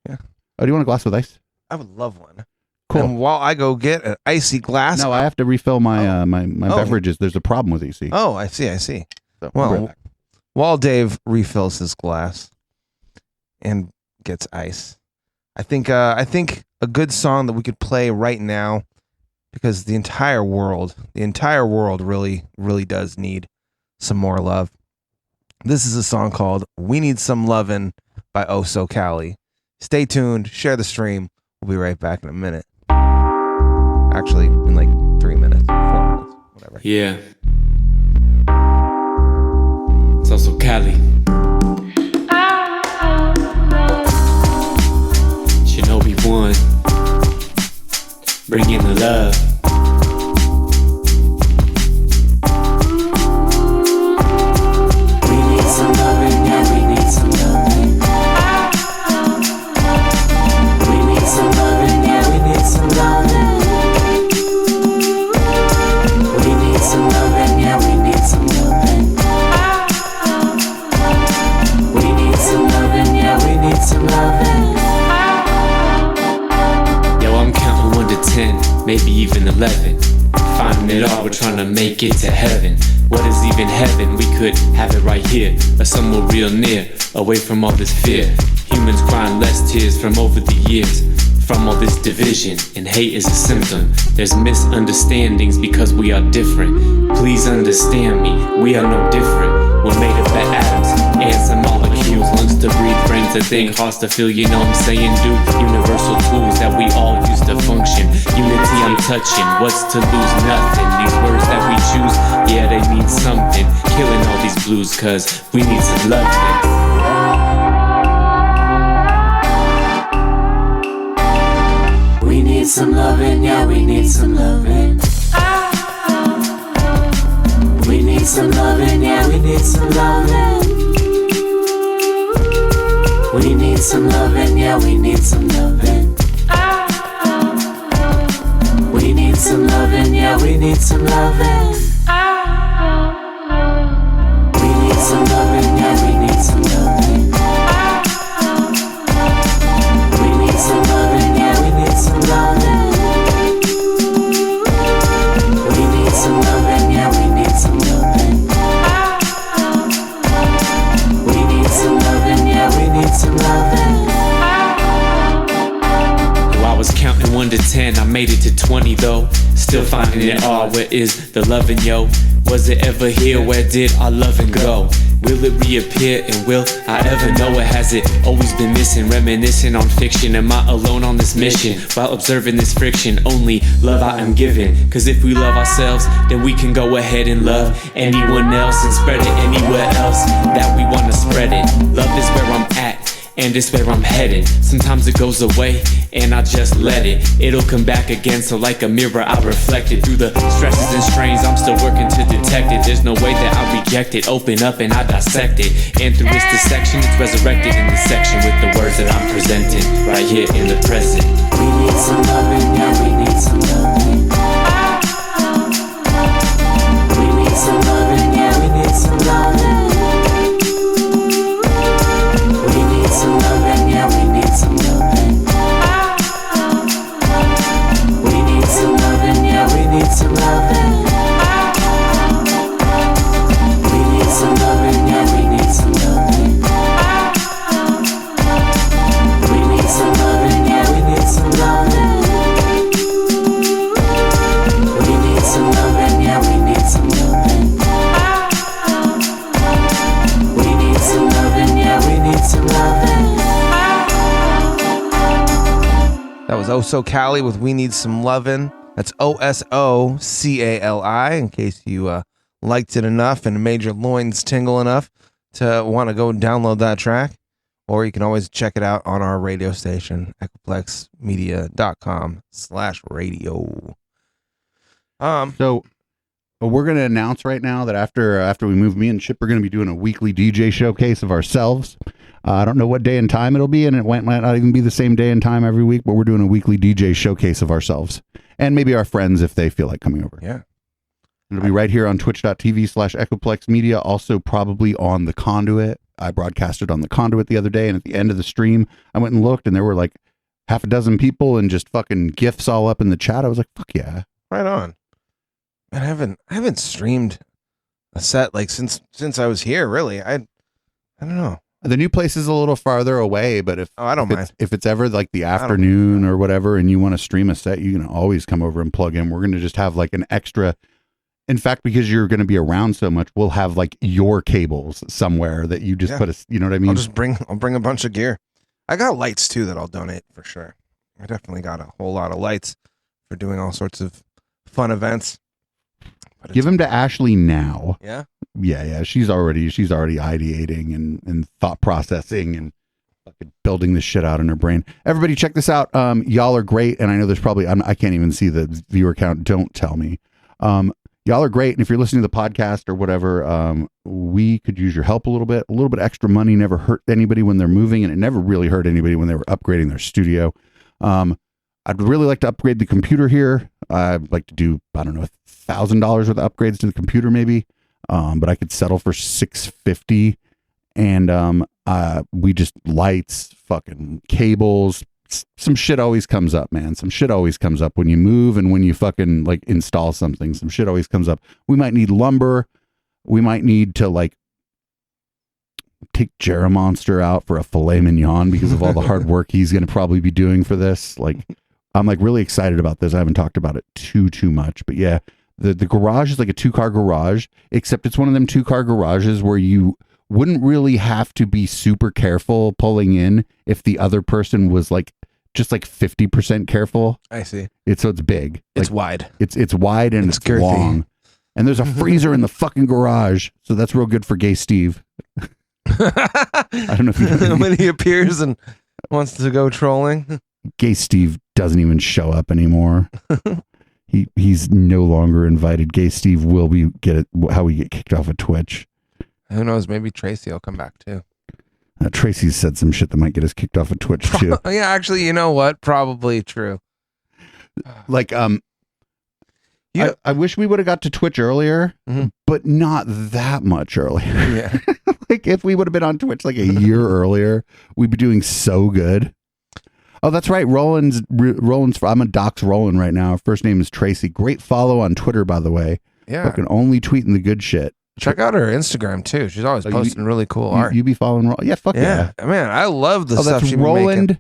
Yeah. Oh, do you want a glass with ice? I would love one. Cool. And while I go get an icy glass. No, I have to refill my my beverages. There's a problem with AC. Oh, I see. So, Well, while Dave refills his glass and gets ice, I think a good song that we could play right now, because the entire world really, really does need some more love. This is a song called "We Need Some Lovin'" by Oh So Cali. Stay tuned. Share the stream. We'll be right back in a minute. Actually, in like 3 minutes, 4 minutes, whatever. Yeah. It's also Cali. Shinobi 1. Bring in the love. We need some loving, yeah, we need some loving. We need some loving, yeah, we need some loving. We need some loving, yeah, we need some loving. We need some loving, yeah, we need some loving. Yo, I'm counting 1 to 10, maybe even 11. Finding it all, we're trying to make it to heaven. What is even heaven? We could have it right here, or somewhere real near, away from all this fear. Humans crying less tears from over the years, from all this division, and hate is a symptom. There's misunderstandings because we are different. Please understand me, we are no different. We're made up of atoms and some molecules, lungs to breathe, brains to think, hearts to feel, you know what I'm saying, dude? Universal tools that we all use to function. Unity I'm touching, what's to lose? Nothing. These words that we choose, yeah, they mean something. Killing all these blues, cause we need some loving. We need some loving, yeah, we need some loving. We need some loving, yeah, we need some loving. We need some loving, yeah, we need some loving. We need some loving, yeah, we need some loving. We need some loving, yeah, we need some loving. We need some loving, yeah, we need some loving. We need some loving, yeah, we need some loving. We need some loving, yeah, we need some loving. I was counting 1 to 10, I made it to 20 though. Still finding it all, where is the loving, yo? Was it ever here, where did our loving go? Will it reappear, and will I ever know it? Has it always been missing, reminiscing on fiction? Am I alone on this mission, while observing this friction? Only love I am giving, cause if we love ourselves, then we can go ahead and love anyone else, and spread it anywhere else that we wanna spread it. Love is where I'm at, and it's where I'm headed. Sometimes it goes away, and I just let it. It'll come back again, so like a mirror I reflect it. Through the stresses and strains, I'm still working to detect it. There's no way that I reject it. Open up and I dissect it. And through this dissection, it's resurrected in this section with the words that I'm presenting right here in the present. We need some loving, yeah, we need some loving. We need some loving, yeah, we need some loving. We need some loving, yeah, we need some loving. We need some loving, yeah, we need some loving. We need some loving, yeah, we need some loving. We need some loving, yeah, we need some loving. We need some loving, yeah, we need some loving. We need some loving, yeah, we need some loving. That was Oso Cali with "We Need Some Lovin'." That's OSOCALI, in case you liked it enough and made your loins tingle enough to want to go download that track. Or you can always check it out on our radio station, echoplexmedia.com/radio. So we're going to announce right now that after we move, me and Chip are going to be doing a weekly DJ showcase of ourselves. I don't know what day and time it'll be, and it might not even be the same day and time every week, but we're doing a weekly DJ showcase of ourselves and maybe our friends if they feel like coming over. Yeah. It'll be right here on twitch.tv/EchoplexMedia, also probably on the Conduit. I broadcasted on the Conduit the other day, and at the end of the stream, I went and looked, and there were like half a dozen people and just fucking gifs all up in the chat. I was like, fuck yeah. Right on. Man, I haven't streamed a set like since I was here, really. I don't know. The new place is a little farther away, but I don't mind. If it's ever like the afternoon or whatever and you want to stream a set, you can always come over and plug in. We're going to just have like an extra. In fact, because you're going to be around so much, we'll have like your cables somewhere that you just put you know what I mean? I'll bring a bunch of gear. I got lights too that I'll donate for sure. I definitely got a whole lot of lights for doing all sorts of fun events. Give them to Ashley now. Yeah. Yeah. She's already ideating and thought processing and fucking building this shit out in her brain. Everybody check this out. Y'all are great. And I know there's probably, I can't even see the viewer count. Don't tell me. Y'all are great. And if you're listening to the podcast or whatever, we could use your help a little bit extra money never hurt anybody when they're moving. And it never really hurt anybody when they were upgrading their studio. I'd really like to upgrade the computer here. I'd like to do, I don't know, $1,000 worth of upgrades to the computer maybe. But I could settle for $650. And we just lights, fucking cables. Some shit always comes up, man. Some shit always comes up when you move and when you fucking like install something. Some shit always comes up. We might need lumber. We might need to like take Monster out for a filet mignon because of all the hard work he's going to probably be doing for this. Like, I'm like really excited about this. I haven't talked about it too much, but yeah, the garage is like a 2-car garage, except it's one of them 2-car garages where you wouldn't really have to be super careful pulling in if the other person was like just like 50% careful. I see. So it's big. It's like, wide. It's wide and it's girthy. long. And there's a freezer in the fucking garage, so that's real good for Gay Steve. I don't know if you when he appears and wants to go trolling. Gay Steve doesn't even show up anymore. He's no longer invited. Gay Steve will be how we get kicked off of Twitch. Who knows? Maybe Tracy will come back too. Tracy said some shit that might get us kicked off of Twitch too. Yeah, actually, you know what? Probably true. Like, I wish we would have got to Twitch earlier, but not that much earlier. Yeah. Like if we would have been on Twitch like a year earlier, we'd be doing so good. Oh, that's right. Roland's. I'm a dox Roland right now. Her first name is Tracy. Great follow on Twitter, by the way. Yeah. Fucking only tweeting the good shit. Check out her Instagram too. She's always posting really cool art. You be following Roland? Yeah, fuck yeah. Man, I love the stuff that's she be making.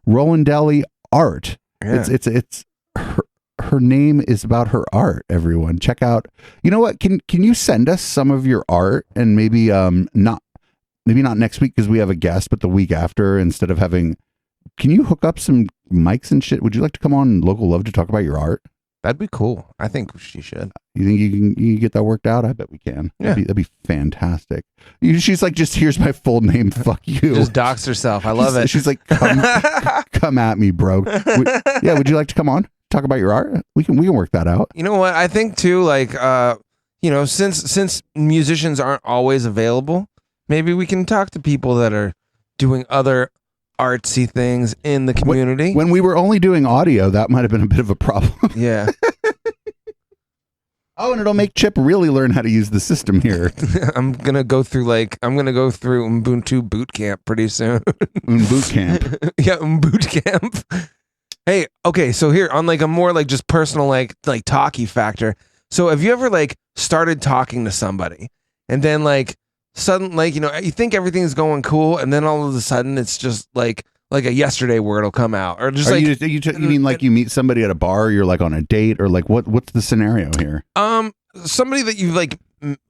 Rolandelli art. Yeah. It's her name is about her art. Everyone, check out. You know what? Can you send us some of your art and maybe not next week because we have a guest, but the week after instead of having. Can you hook up some mics and shit? Would you like to come on Local Love to talk about your art? That'd be cool. I think she should. You think you can get that worked out? I bet we can. Yeah. That'd be fantastic. She's like, just here's my full name. Fuck you. Just doxed herself. I love it. She's like, come at me, bro. Would you like to come on? Talk about your art? We can work that out. You know what? I think too, like, since musicians aren't always available, maybe we can talk to people that are doing other artsy things in the community. When we were only doing audio, that might have been a bit of a problem. Yeah. Oh, and it'll make Chip really learn how to use the system here. I'm gonna go through Ubuntu boot camp pretty soon. Boot camp. Yeah, boot camp. Hey, okay, so here on like a more like just personal like talky factor. So have you ever like started talking to somebody and then like sudden like you think everything's going cool and then all of a sudden it's just like a yesterday word will come out or just you mean like you meet somebody at a bar, you're like on a date or like what's the scenario here? Somebody that you like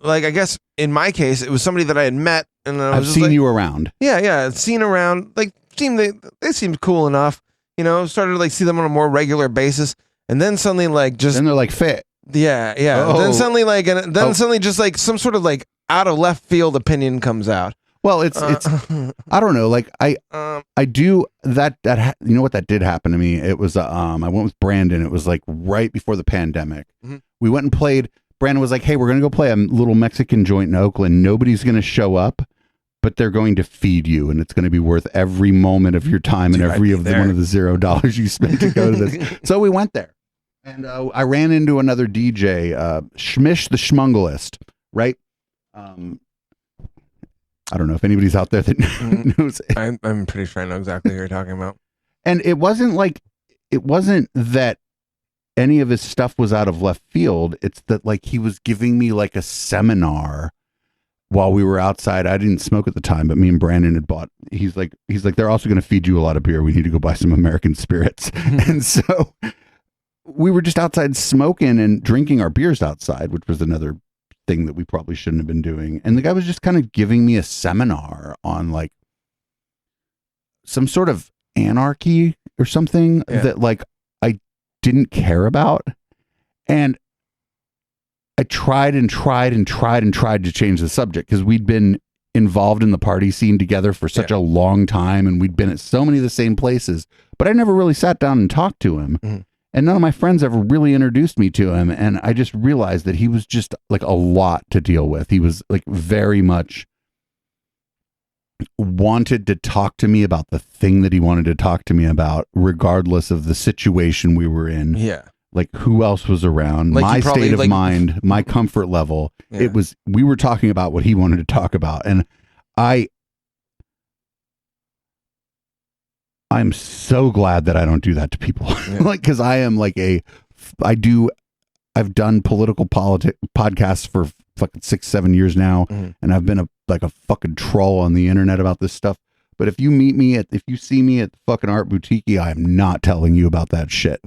I guess in my case it was somebody that I had met and I've seen you around. Yeah, seen around like they seemed cool enough, started to like see them on a more regular basis and then suddenly like just then they're like fit. Yeah. Oh. Then suddenly like suddenly just like some sort of like out of left field opinion comes out. Well, it's I don't know. Like I do that. You know what that did happen to me? It was I went with Brandon. It was like right before the pandemic. Mm-hmm. We went and played. Brandon was like, "Hey, we're gonna go play a little Mexican joint in Oakland. Nobody's gonna show up, but they're going to feed you, and it's going to be worth every moment of your time and every one of the $0 you spent to go to this." So we went there, and I ran into another DJ, Schmish the Schmungalist, right? I don't know if anybody's out there that knows. I'm pretty sure I know exactly who you're talking about. And it wasn't that any of his stuff was out of left field. It's that like he was giving me like a seminar while we were outside. I didn't smoke at the time, but me and Brandon had bought. He's like, they're also going to feed you a lot of beer. We need to go buy some American spirits. And so we were just outside smoking and drinking our beers outside, which was another thing that we probably shouldn't have been doing. And the guy was just kind of giving me a seminar on like some sort of anarchy or something that like I didn't care about. And I tried to change the subject because we'd been involved in the party scene together for such a long time, and we'd been at so many of the same places, but I never really sat down and talked to him. And none of my friends ever really introduced me to him. And I just realized that he was just like a lot to deal with. He was like very much wanted to talk to me about the thing that he wanted to talk to me about, regardless of the situation we were in. Yeah. Like who else was around, like my state of mind, my comfort level. Yeah. We were talking about what he wanted to talk about. And I'm so glad that I don't do that to people. Like, cause I am like I've done political podcasts for fucking 6-7 years now. And I've been like a fucking troll on the internet about this stuff. But if you see me at the fucking Art Boutique, I am not telling you about that shit.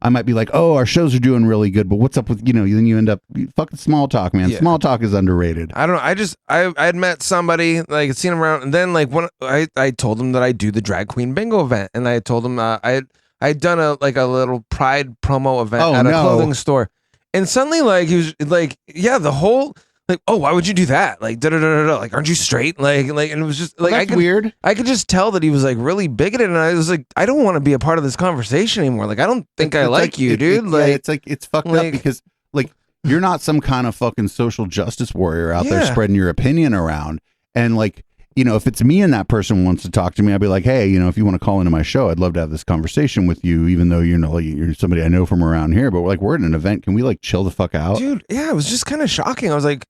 I might be like, oh, our shows are doing really good, but what's up with, then you end up fucking small talk, man. Small talk is underrated. I don't know. I had met somebody, like seen him around, and then like when I told him that I do the drag queen bingo event, and I told him I had done a little Pride promo event at a clothing store, and suddenly like he was like, the whole. Like, oh, why would you do that? Like, like, aren't you straight? Like, and it was just like, weird. I could just tell that he was like really bigoted, and I was like, I don't want to be a part of this conversation anymore. Like, I don't think I like you, dude. It's fucked up because like you're not some kind of fucking social justice warrior out there spreading your opinion around. And like, if it's me and that person wants to talk to me, I'd be like, hey, if you want to call into my show, I'd love to have this converation with you, even though you're somebody I know from around here. But we're at an event. Can we like chill the fuck out, dude? Yeah, it was just kind of shocking. I was like.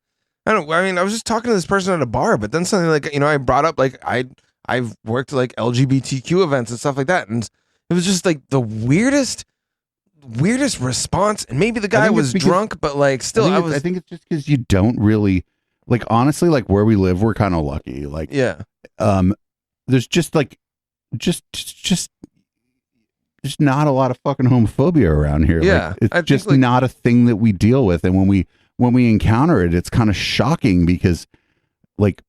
I was just talking to this person at a bar, but then something like, I brought up like I've worked like LGBTQ events and stuff like that, and it was just like the weirdest response. And maybe the guy was drunk, but like still, I think it's just because you don't really like, honestly, like where we live, we're kind of lucky. Like, there's just like just not a lot of fucking homophobia around here. Yeah, like, it's just like, not a thing that we deal with, and when we encounter it, it's kind of shocking because like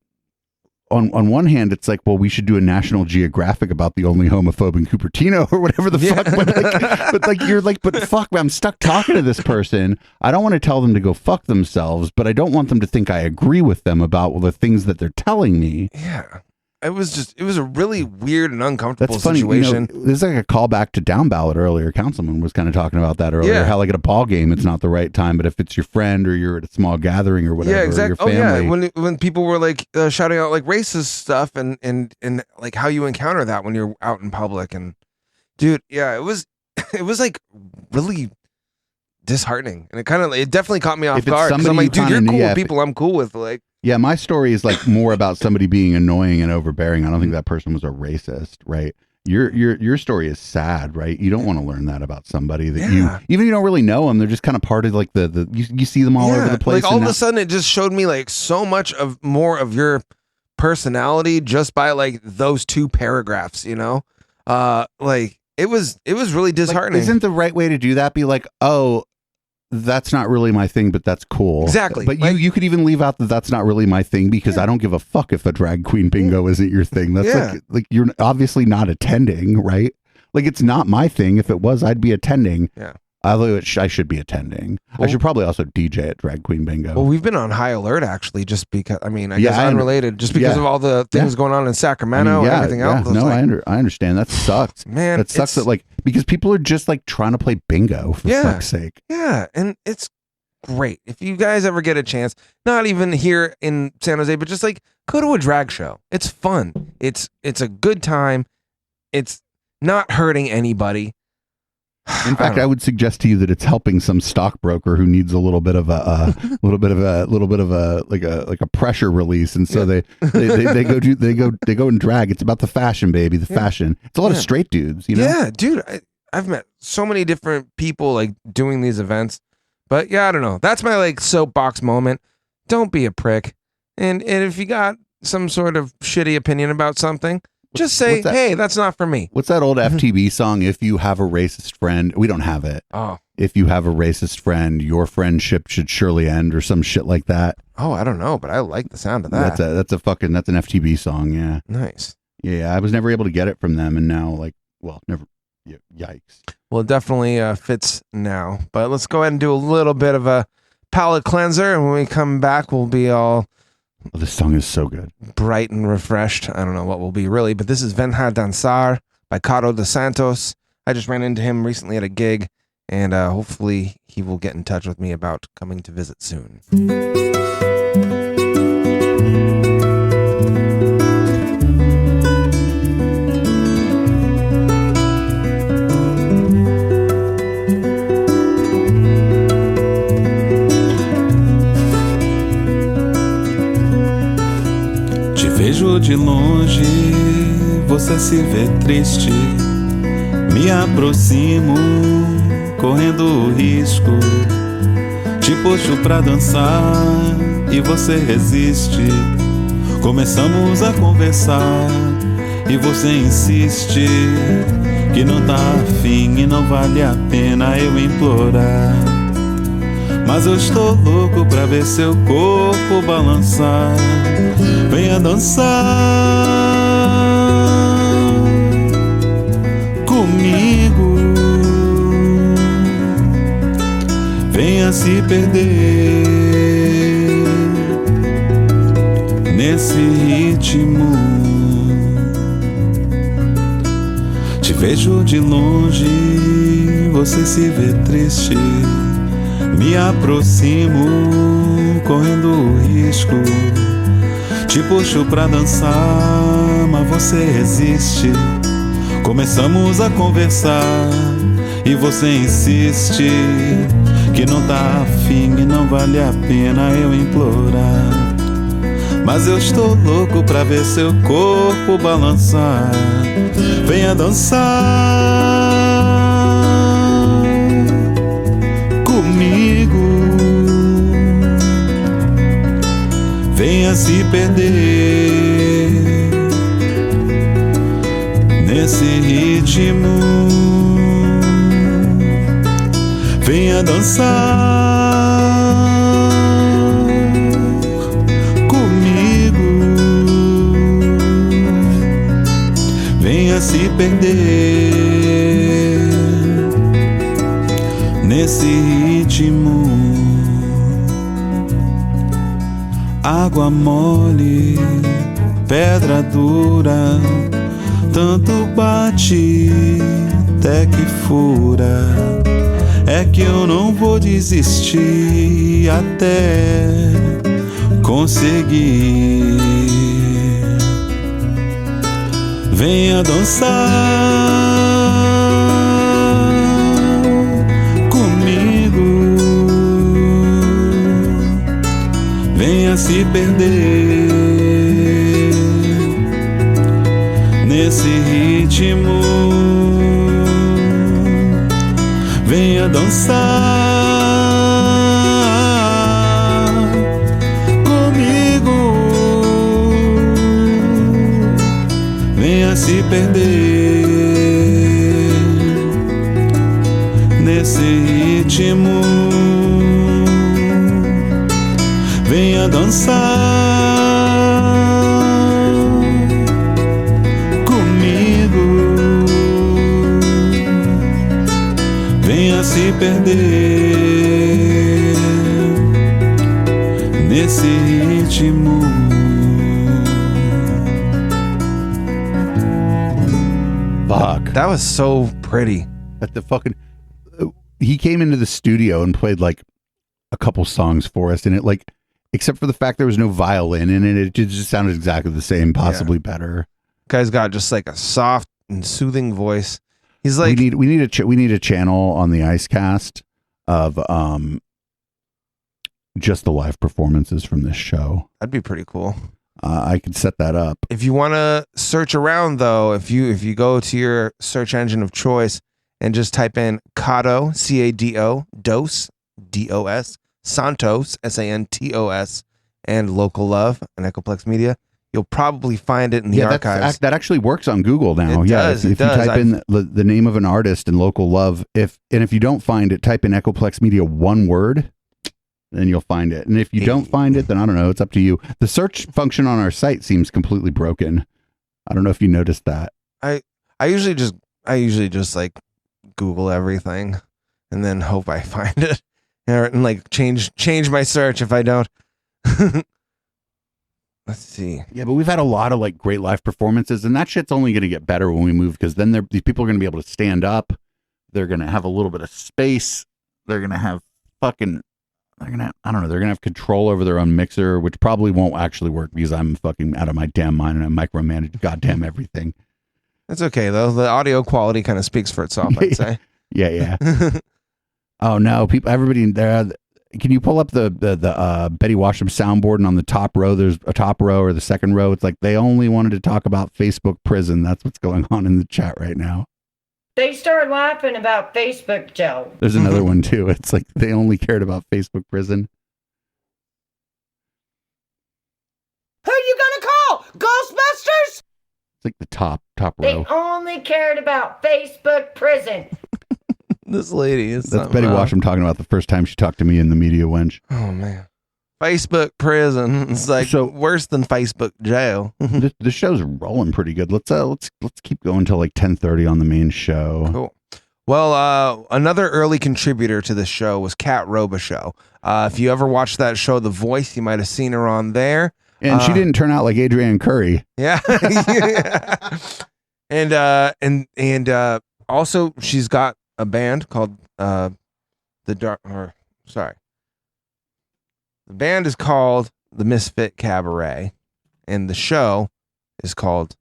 on one hand, it's like, well, we should do a National Geographic about the only homophobe in Cupertino or whatever the fuck. But like, you're like, but fuck, I'm stuck talking to this person. I don't want to tell them to go fuck themselves, but I don't want them to think I agree with them about the things that they're telling me. Yeah. It was a really weird and uncomfortable situation. There's like a callback to Down Ballot earlier. Councilman was kind of talking about that earlier. How like at a ball game, it's not the right time, but if it's your friend or you're at a small gathering or whatever, or your family. When people were like shouting out like racist stuff and like how you encounter that when you're out in public, and dude, it was like really disheartening, and it definitely caught me off guard. I'm like, dude, you're cool with people I'm cool with, like. Yeah, my story is like more about somebody being annoying and overbearing. I don't think that person was a racist, right? Your story is sad, right? You don't want to learn that about somebody that even you don't really know them. They're just kind of part of like you see them all over the place. Like all of a sudden, it just showed me like so much more of your personality just by like those two paragraphs, like it was really disheartening. Like, isn't the right way to do that be like, oh, that's not really my thing, but that's cool. Exactly. But you could even leave out that that's not really my thing because I don't give a fuck if a drag queen bingo isn't your thing. That's like you're obviously not attending, right? Like it's not my thing. If it was, I'd be attending. Yeah. Although I should be attending. Well, I should probably also DJ at Drag Queen Bingo. Well, we've been on high alert actually, just because. I mean, I guess unrelated, just because of all the things going on in Sacramento and everything else. No, like, I understand. That sucks, man. That sucks. That like because people are just like trying to play bingo for fuck's sake. Yeah, and it's great if you guys ever get a chance. Not even here in San Jose, but just like go to a drag show. It's fun. It's a good time. It's not hurting anybody. In fact, I would suggest to you that it's helping some stockbroker who needs a little bit of a like a pressure release, and so they go and drag. It's about the fashion, baby, the fashion. It's a lot of straight dudes, you know. Yeah, dude, I've met so many different people like doing these events, but yeah, I don't know. That's my like soapbox moment. Don't be a prick, and if you got some sort of shitty opinion about something, just say, hey, that's not for me. What's that old FTB song? If you have a racist friend, we don't have it. Oh. If you have a racist friend, your friendship should surely end, or some shit like that. Oh, I don't know, but I like the sound of that. That's an FTB song, yeah. Nice. Yeah, I was never able to get it from them, and now, never. Yikes. Well, it definitely fits now. But let's go ahead and do a little bit of a palate cleanser, and when we come back, we'll be all... Oh, this song is so good. Bright and refreshed. I don't know what will be really, but this is Venha Danzar by Caro de Santos. I just ran into him recently at a gig, and hopefully he will get in touch with me about coming to visit soon. Vejo de longe, você se vê triste. Me aproximo, correndo o risco. Te puxo pra dançar e você resiste. Começamos a conversar e você insiste que não tá afim e não vale a pena eu implorar. Mas eu estou louco pra ver seu corpo balançar. Venha dançar comigo. Venha se perder nesse ritmo. Te vejo de longe, você se vê triste. Me aproximo, correndo o risco. Te puxo pra dançar, mas você resiste. Começamos a conversar e você insiste que não tá afim e não vale a pena eu implorar. Mas eu estou louco pra ver seu corpo balançar. Venha dançar comigo. Venha se perder nesse ritmo. Venha dançar comigo. Venha se perder nesse ritmo. Água mole, pedra dura, tanto bate até que fura. É que eu não vou desistir até conseguir. Venha dançar comigo. Venha se perder nesse ritmo. Venha dançar comigo. Venha se perder nesse ritmo. Venha dançar comigo. Venha se perder nesse ritmo. Fuck. That was so pretty. At the fucking, he came into the studio and played like a couple songs for us, and it like, except for the fact there was no violin in it, it just sounded exactly the same, possibly better. Guy's got just like a soft and soothing voice. He's like, we need a channel on the Icecast of just the live performances from this show. That'd be pretty cool. I could set that up. If you want to search around, though, if you go to your search engine of choice and just type in Cado, Cado, Dos, DOS, Santos, Santos, and Local Love and Echoplex Media, you'll probably find it in the archives. That actually works on Google now. It does. If you type in the name of an artist and Local Love, if you don't find it, type in Echoplex Media one word, then you'll find it. And if you don't find it, then I don't know. It's up to you. The search function on our site seems completely broken. I don't know if you noticed that. I usually just like Google everything and then hope I find it, and like change my search if I don't. Let's see. Yeah, but we've had a lot of like great live performances, and that shit's only going to get better when we move, because then these people are going to be able to stand up. They're going to have a little bit of space. They're going to have they're going to have control over their own mixer, which probably won't actually work because I'm fucking out of my damn mind and I micromanage goddamn everything. That's okay though. The audio quality kind of speaks for itself, I'd say. Yeah. Oh no, everybody there. Can you pull up the Betty Washam soundboard, and on the top row, there's a top row or the second row. It's like they only wanted to talk about Facebook prison. That's what's going on in the chat right now. They started laughing about Facebook, Joe. There's another one too. It's like they only cared about Facebook prison. Who you gonna call? Ghostbusters? It's like the top row. They only cared about Facebook prison. This lady is. That's Betty Washam talking about the first time she talked to me in the media wench. Oh man, Facebook prison. It's like worse than Facebook jail. The show's rolling pretty good. Let's keep going till like 10:30 on the main show. Cool. Well, another early contributor to this show was Kat Robichaux. If you ever watched that show, The Voice, you might have seen her on there. And she didn't turn out like Adrienne Curry. Yeah. And also she's got a band called The band is called The Misfit Cabaret, and the show is called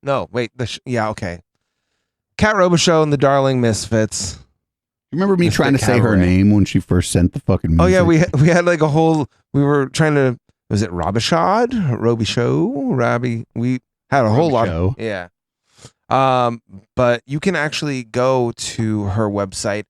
Kat Robichaux and the Darling Misfits. Remember me trying to say her name when she first sent the fucking music? Oh yeah, we had like a whole, we were trying to, was it Robichaud? Robbie? We had a whole lot of, yeah. But you can actually go to her website.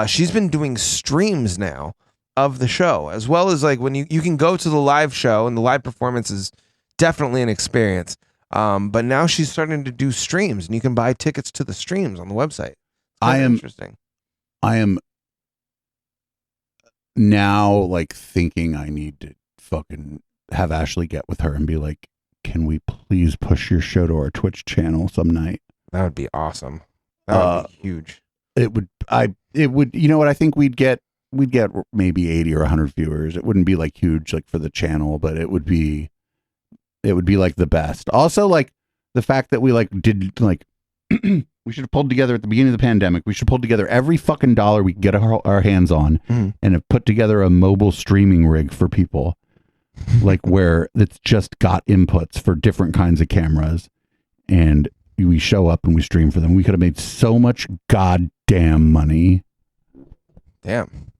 She's been doing streams now of the show, as well as like when you can go to the live show, and the live performance is definitely an experience. But now she's starting to do streams, and you can buy tickets to the streams on the website. Interesting. I am now like thinking I need to fucking have Ashley get with her and be like, can we please push your show to our Twitch channel some night? That would be awesome. That would be huge. It would, you know what? I think we'd get maybe 80 or 100 viewers. It wouldn't be like huge, like for the channel, but it would be like the best. Also, like the fact that we like did like, we should have pulled together at the beginning of the pandemic. We should have pulled together every fucking dollar we could get our hands on and have put together a mobile streaming rig for people, like where it's just got inputs for different kinds of cameras, and we show up and we stream for them. We could have made so much goddamn money. Damn.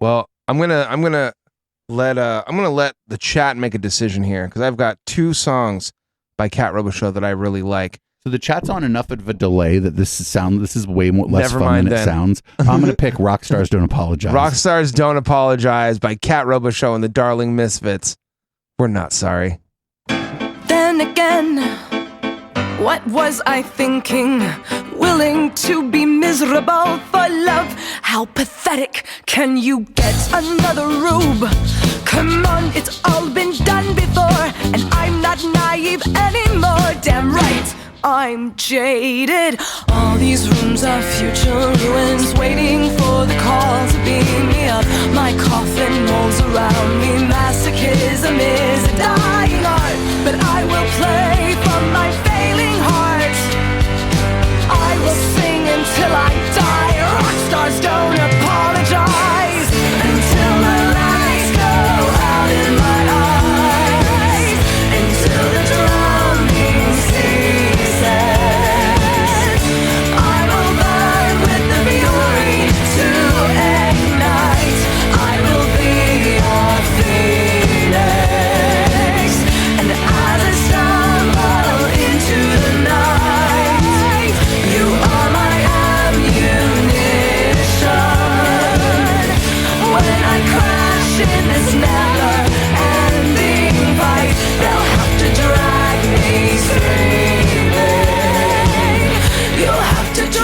Well, I'm gonna let the chat make a decision here, because I've got 2 songs by Kat Robichaux that I really like. So the chat's on enough of a delay that this is way more less fun than it sounds. I'm gonna pick "Rockstars Don't Apologize." "Rockstars Don't Apologize" by Kat Robichaux and the Darling Misfits. We're not sorry. Then again, what was I thinking? Willing to be miserable for love? How pathetic can you get? Another rube? Come on, it's all been done before, and I'm not naive anymore. Damn right, I'm jaded. All these rooms are future ruins, waiting for the call to beam me up. My coffin molds around me. Masochism is a dying art, but I will play from my failing heart. I will sing until I die. Rockstars don't apologize until the lights go out in my eyes, until the drumming ceases.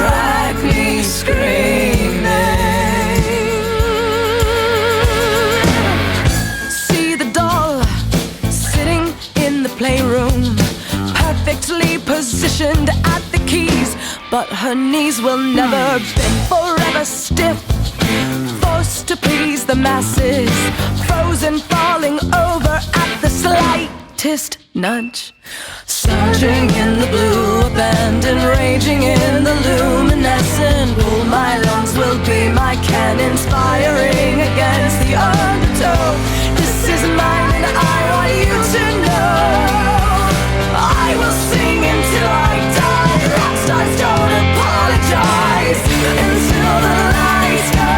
drag me screaming. See the doll sitting in the playroom, perfectly positioned at the keys, but her knees will never bend, forever stiff, forced to please the masses, frozen, falling over at the slightest nudge. Surging in the blue, abandoned, raging in the luminescent pool. My lungs will be my cannons, firing against the undertow. This is mine and I want you to know. I will sing until I die. Rock stars don't apologize until the lights go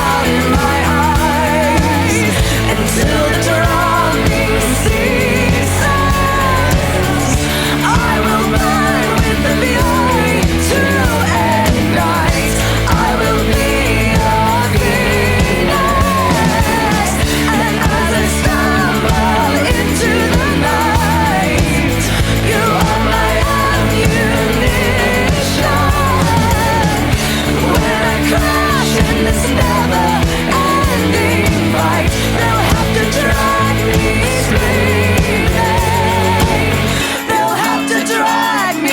out in my eyes, until the drumming ceases. I will burn with the fury to ignite. I will be a Venus, and as I stumble into the night, you are my ammunition. When I crash in this never-ending fight, they'll have to drag me screaming. They'll have to drag me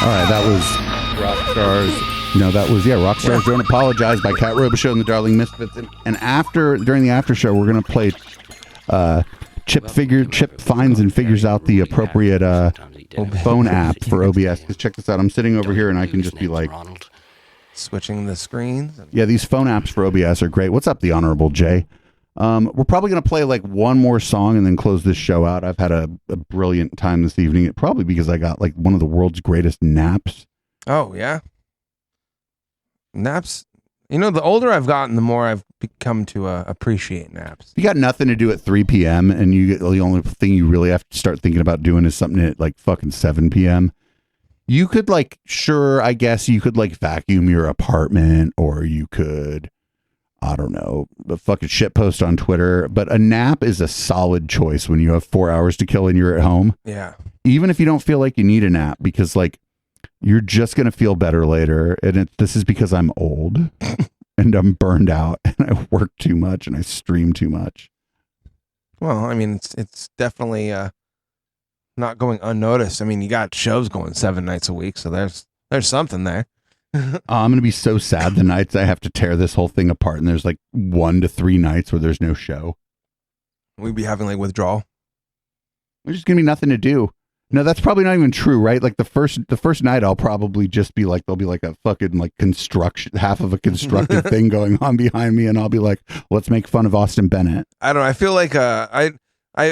All right, that was Rockstars. No, that was Rockstars Don't Apologize by Cat Robichaux and the Darling Misfits. And after, during the after show, we're gonna play Chip finds and figures out the appropriate phone app for OBS. Because check this out, I'm sitting over here and I can just be like switching the screens. Yeah, these phone apps for OBS are great. What's up, the Honorable Jay? We're probably going to play like one more song and then close this show out. I've had a brilliant time this evening. Probably because I got like one of the world's greatest naps. Oh, yeah. Naps. You know, the older I've gotten, the more I've become to appreciate naps. You got nothing to do at 3 p.m. and the only thing you really have to start thinking about doing is something at like fucking 7 p.m. You could like, sure, I guess you could like vacuum your apartment, or you could, I don't know, a fucking shitpost on Twitter. But a nap is a solid choice when you have 4 hours to kill and you're at home. Yeah. Even if you don't feel like you need a nap, because like you're just going to feel better later. And this is because I'm old and I'm burned out and I work too much and I stream too much. Well, I mean, it's definitely not going unnoticed. I mean, you got shows going 7 nights a week, so there's something there. I'm going to be so sad the nights I have to tear this whole thing apart and there's like 1 to 3 nights where there's no show. We'd be having like withdrawal. There's just going to be nothing to do. No, that's probably not even true, right? Like the first night I'll probably just be like, there'll be like a fucking like half of a constructed thing going on behind me, and I'll be like, let's make fun of Austin Bennett. I don't know. I feel like I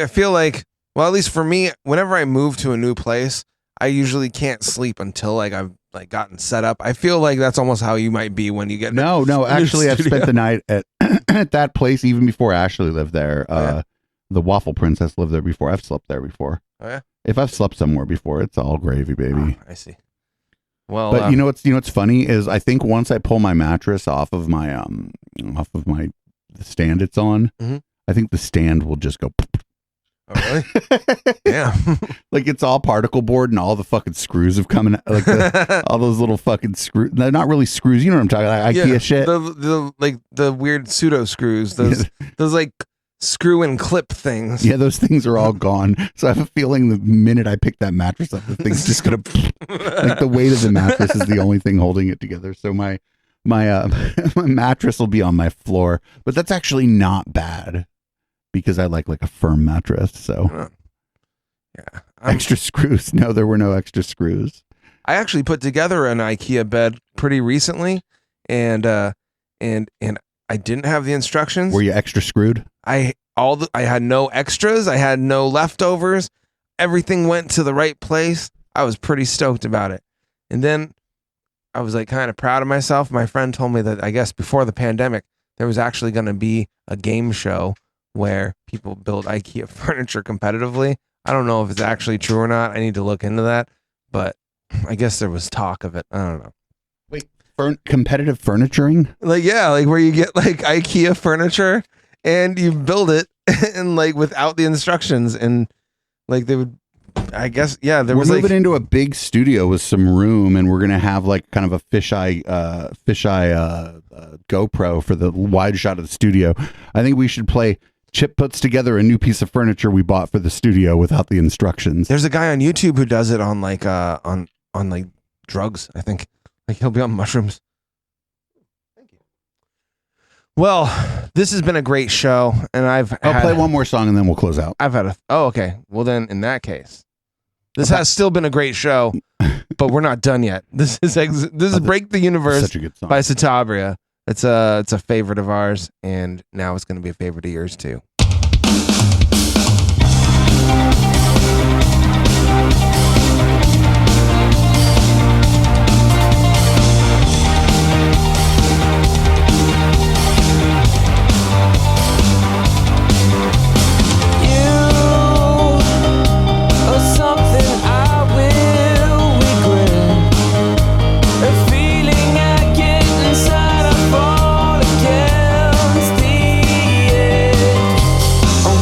feel like, well, at least for me, whenever I move to a new place, I usually can't sleep until like I've like gotten set up. I feel like that's almost how you might be when you get no. Actually, I've spent the night at at that place even before Ashley lived there. The Waffle Princess lived there before. I've slept there before. Oh yeah. If I've slept somewhere before, it's all gravy, baby. I see. Well, but you know what's funny is I think once I pull my mattress off of the stand it's on, I think the stand will just go. Oh, really? Yeah. Like it's all particle board and all the fucking screws have come in, like all those little fucking screws. They're not really screws. You know what I'm talking about? Like IKEA shit. The weird pseudo screws. Those like screw and clip things. Yeah, those things are all gone. So I have a feeling the minute I pick that mattress up, the thing's just gonna like the weight of the mattress is the only thing holding it together. So my mattress will be on my floor, but that's actually not bad because I like a firm mattress. So yeah, extra screws. No, there were no extra screws. I actually put together an IKEA bed pretty recently, and I didn't have the instructions. Were you extra screwed? I had no extras. I had no leftovers. Everything went to the right place. I was pretty stoked about it. And then I was like kind of proud of myself. My friend told me that I guess before the pandemic, there was actually going to be a game show where people build IKEA furniture competitively. I don't know if it's actually true or not. I need to look into that, but I guess there was talk of it. I don't know. Wait, competitive furnituring? Like, yeah, like where you get like IKEA furniture and you build it and like without the instructions, and like they would, I guess, yeah, we're moving into a big studio with some room, and we're gonna have like kind of a fisheye GoPro for the wide shot of the studio. I think we should play. Chip puts together a new piece of furniture we bought for the studio without the instructions. There's a guy on YouTube who does it on like on like drugs. I think like he'll be on mushrooms. Well, this has been a great show, and I'll play one more song and then we'll close out. Okay. Well, then in that case, this has still been a great show, but we're not done yet. This is "Break the Universe" such a good song. by Satabria. It's a favorite of ours, and now it's going to be a favorite of yours too.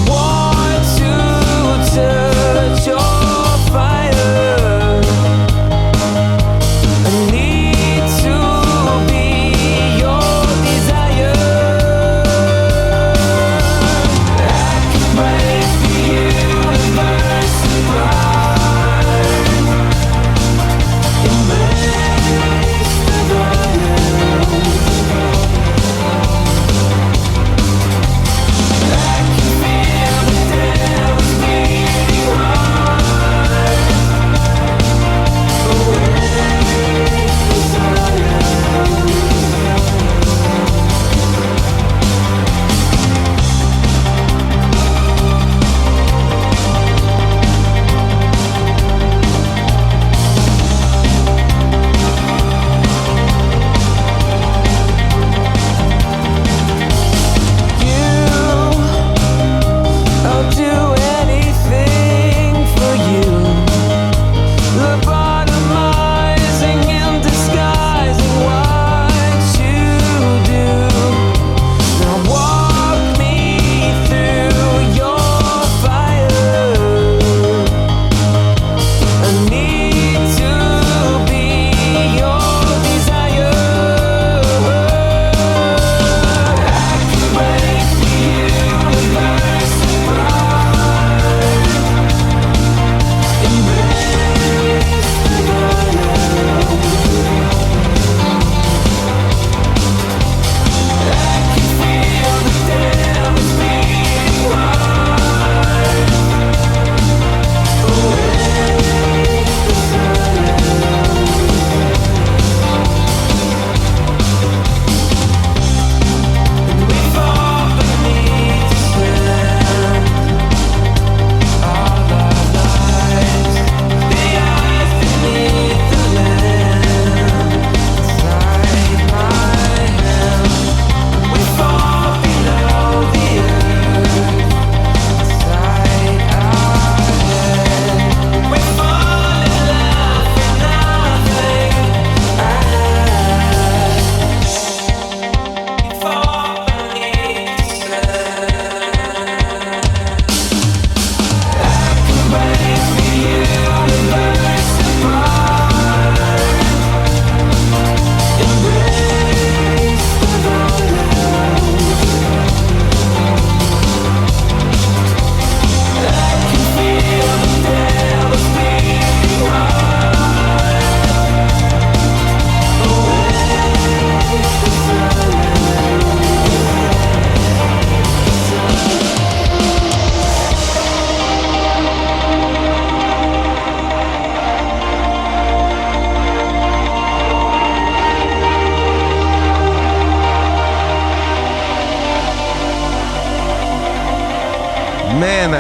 War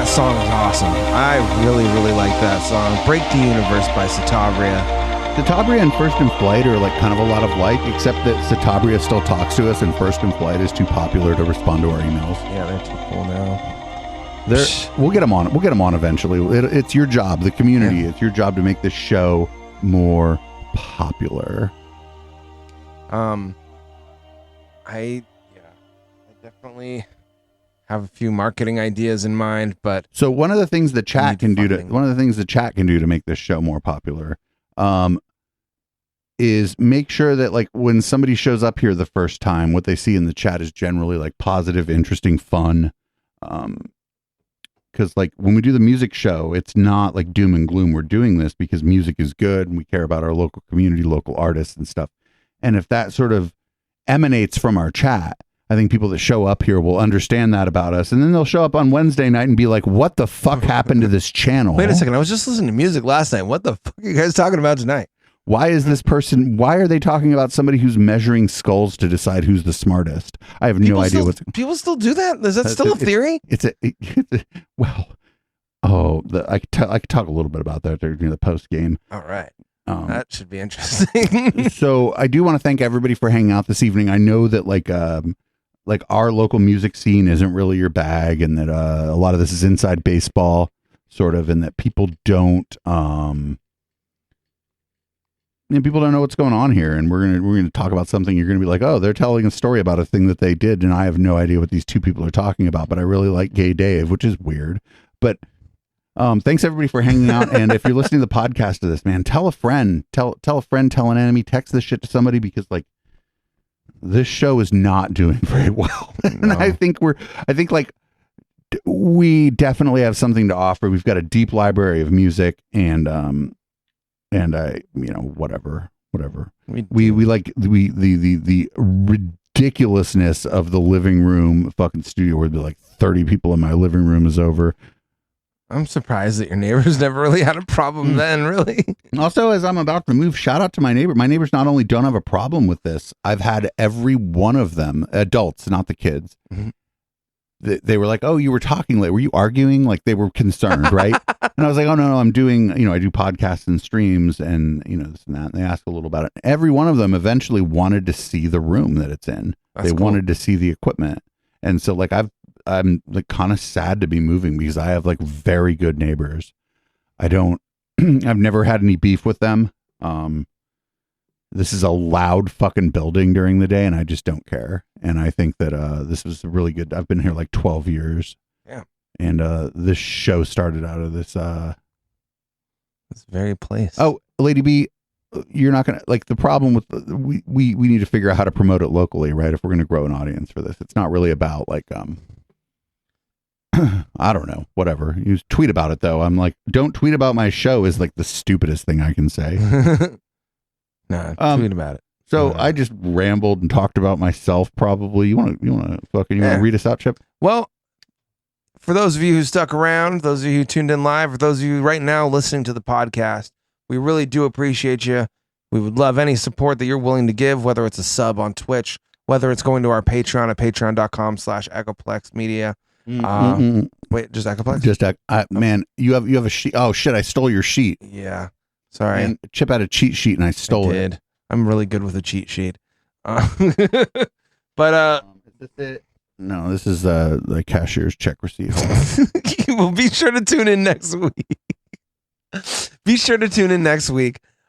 that song is awesome. I really, really like that song. Break the Universe by Satabria. Satabria and First in Flight are like kind of a lot of like, except that Satabria still talks to us and First in Flight is too popular to respond to our emails. Yeah, they're too cool now. We'll get them on. We'll get them on eventually. It's your job, the community. Yeah. It's your job to make this show more popular. I definitely have a few marketing ideas in mind, but so one of the things the chat can do to make this show more popular, is make sure that like when somebody shows up here the first time, what they see in the chat is generally like positive, interesting, fun. Because like when we do the music show, it's not like doom and gloom. We're doing this because music is good and we care about our local community, local artists and stuff. And if that sort of emanates from our chat, I think people that show up here will understand that about us. And then they'll show up on Wednesday night and be like, what the fuck happened to this channel? Wait a second. I was just listening to music last night. What the fuck are you guys talking about tonight? Why is this person, why are they talking about somebody who's measuring skulls to decide who's the smartest? I have no idea what's... People still do that? Is that still a theory? I could talk a little bit about that during the post game. All right. That should be interesting. So I do want to thank everybody for hanging out this evening. I know that like our local music scene isn't really your bag, and that a lot of this is inside baseball sort of, and that people don't people don't know what's going on here. And we're gonna talk about something. You're gonna be like, oh, they're telling a story about a thing that they did, and I have no idea what these two people are talking about. But I really like Gay Dave, which is weird. But thanks everybody for hanging out. And if you're listening to the podcast of this, man, tell a friend, tell a friend, tell an enemy, text this shit to somebody, because like this show is not doing very well. And No. I think we definitely have something to offer. We've got a deep library of music, and whatever. We like the ridiculousness of the living room fucking studio where there'd be like 30 people in my living room is over. I'm surprised that your neighbors never really had a problem then, really. Also, as I'm about to move, shout out to my neighbor. My neighbors not only don't have a problem with this, I've had every one of them, adults, not the kids. Mm-hmm. They were like, oh, you were talking late. Were you arguing? Like they were concerned, right? And I was like, oh, no, I'm doing, I do podcasts and streams and, this and that. And they asked a little about it. Every one of them eventually wanted to see the room that it's in. They wanted to see the equipment. And so like I'm like kind of sad to be moving because I have like very good neighbors. I've never had any beef with them. This is a loud fucking building during the day and I just don't care. And I think that this was really good. I've been here like 12 years. Yeah. And this show started out of this very place. Oh, Lady B, you're not gonna like the problem with we need to figure out how to promote it locally, right? If we're gonna grow an audience for this. It's not really about like I don't know, whatever. You tweet about it though. I'm like, don't tweet about my show is like the stupidest thing I can say. Nah, tweet about it. So I just rambled and talked about myself probably. You want to read us out, Chip? Well, for those of you who stuck around, those of you who tuned in live, or those of you right now listening to the podcast, we really do appreciate you. We would love any support that you're willing to give, whether it's a sub on Twitch, whether it's going to our Patreon at patreon.com/echoplexmedia. Wait, just Echoplex? Just man, you have a sheet. Oh shit, I stole your sheet. Yeah. Sorry. Man, Chip had a cheat sheet and I stole it. I'm really good with a cheat sheet. But is this it? No, this is the cashier's check receipt. Well, be sure to tune in next week.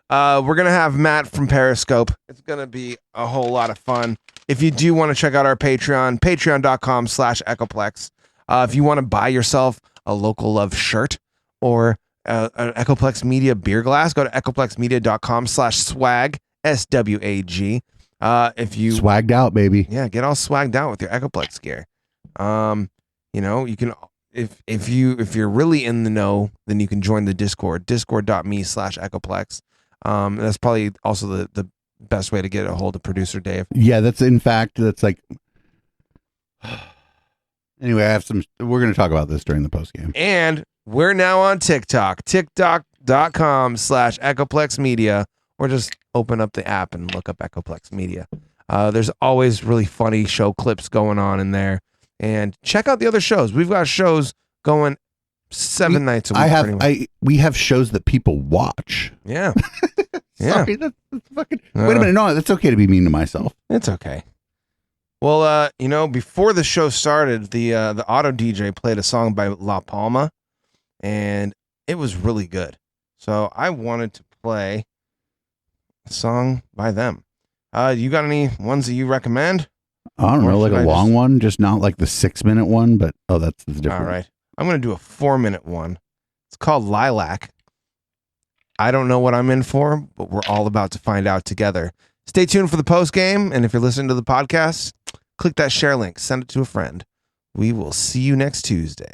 We're going to have Matt from Periscope. It's going to be a whole lot of fun. If you do want to check out our Patreon, patreon.com/Echoplex. If you want to buy yourself a Local Love shirt or an Echoplex Media beer glass, go to echoplexmedia.com/swag, SWAG. If you swagged out, baby. Yeah, get all swagged out with your Echoplex gear. You can if you're really in the know, then you can join the Discord, discord.me/Echoplex. That's probably also the best way to get a hold of producer Dave. Yeah, that's like anyway, we're going to talk about this during the post game. And we're now on TikTok, tiktok.com/Echoplex Media, or just open up the app and look up Echoplex Media. There's always really funny show clips going on in there. And check out the other shows. We've got shows going 7 nights a week. We have shows that people watch. Yeah. Sorry, that's fucking. Wait a minute. No, that's okay to be mean to myself. It's okay. Well, before the show started, the auto DJ played a song by La Palma, and it was really good. So I wanted to play a song by them. You got any ones that you recommend? I don't know, like a long one, just not like the 6-minute one, but that's different. All right. I'm going to do a 4-minute one. It's called Lilac. I don't know what I'm in for, but we're all about to find out together. Stay tuned for the post game, and if you're listening to the podcast, click that share link, send it to a friend. We will see you next Tuesday.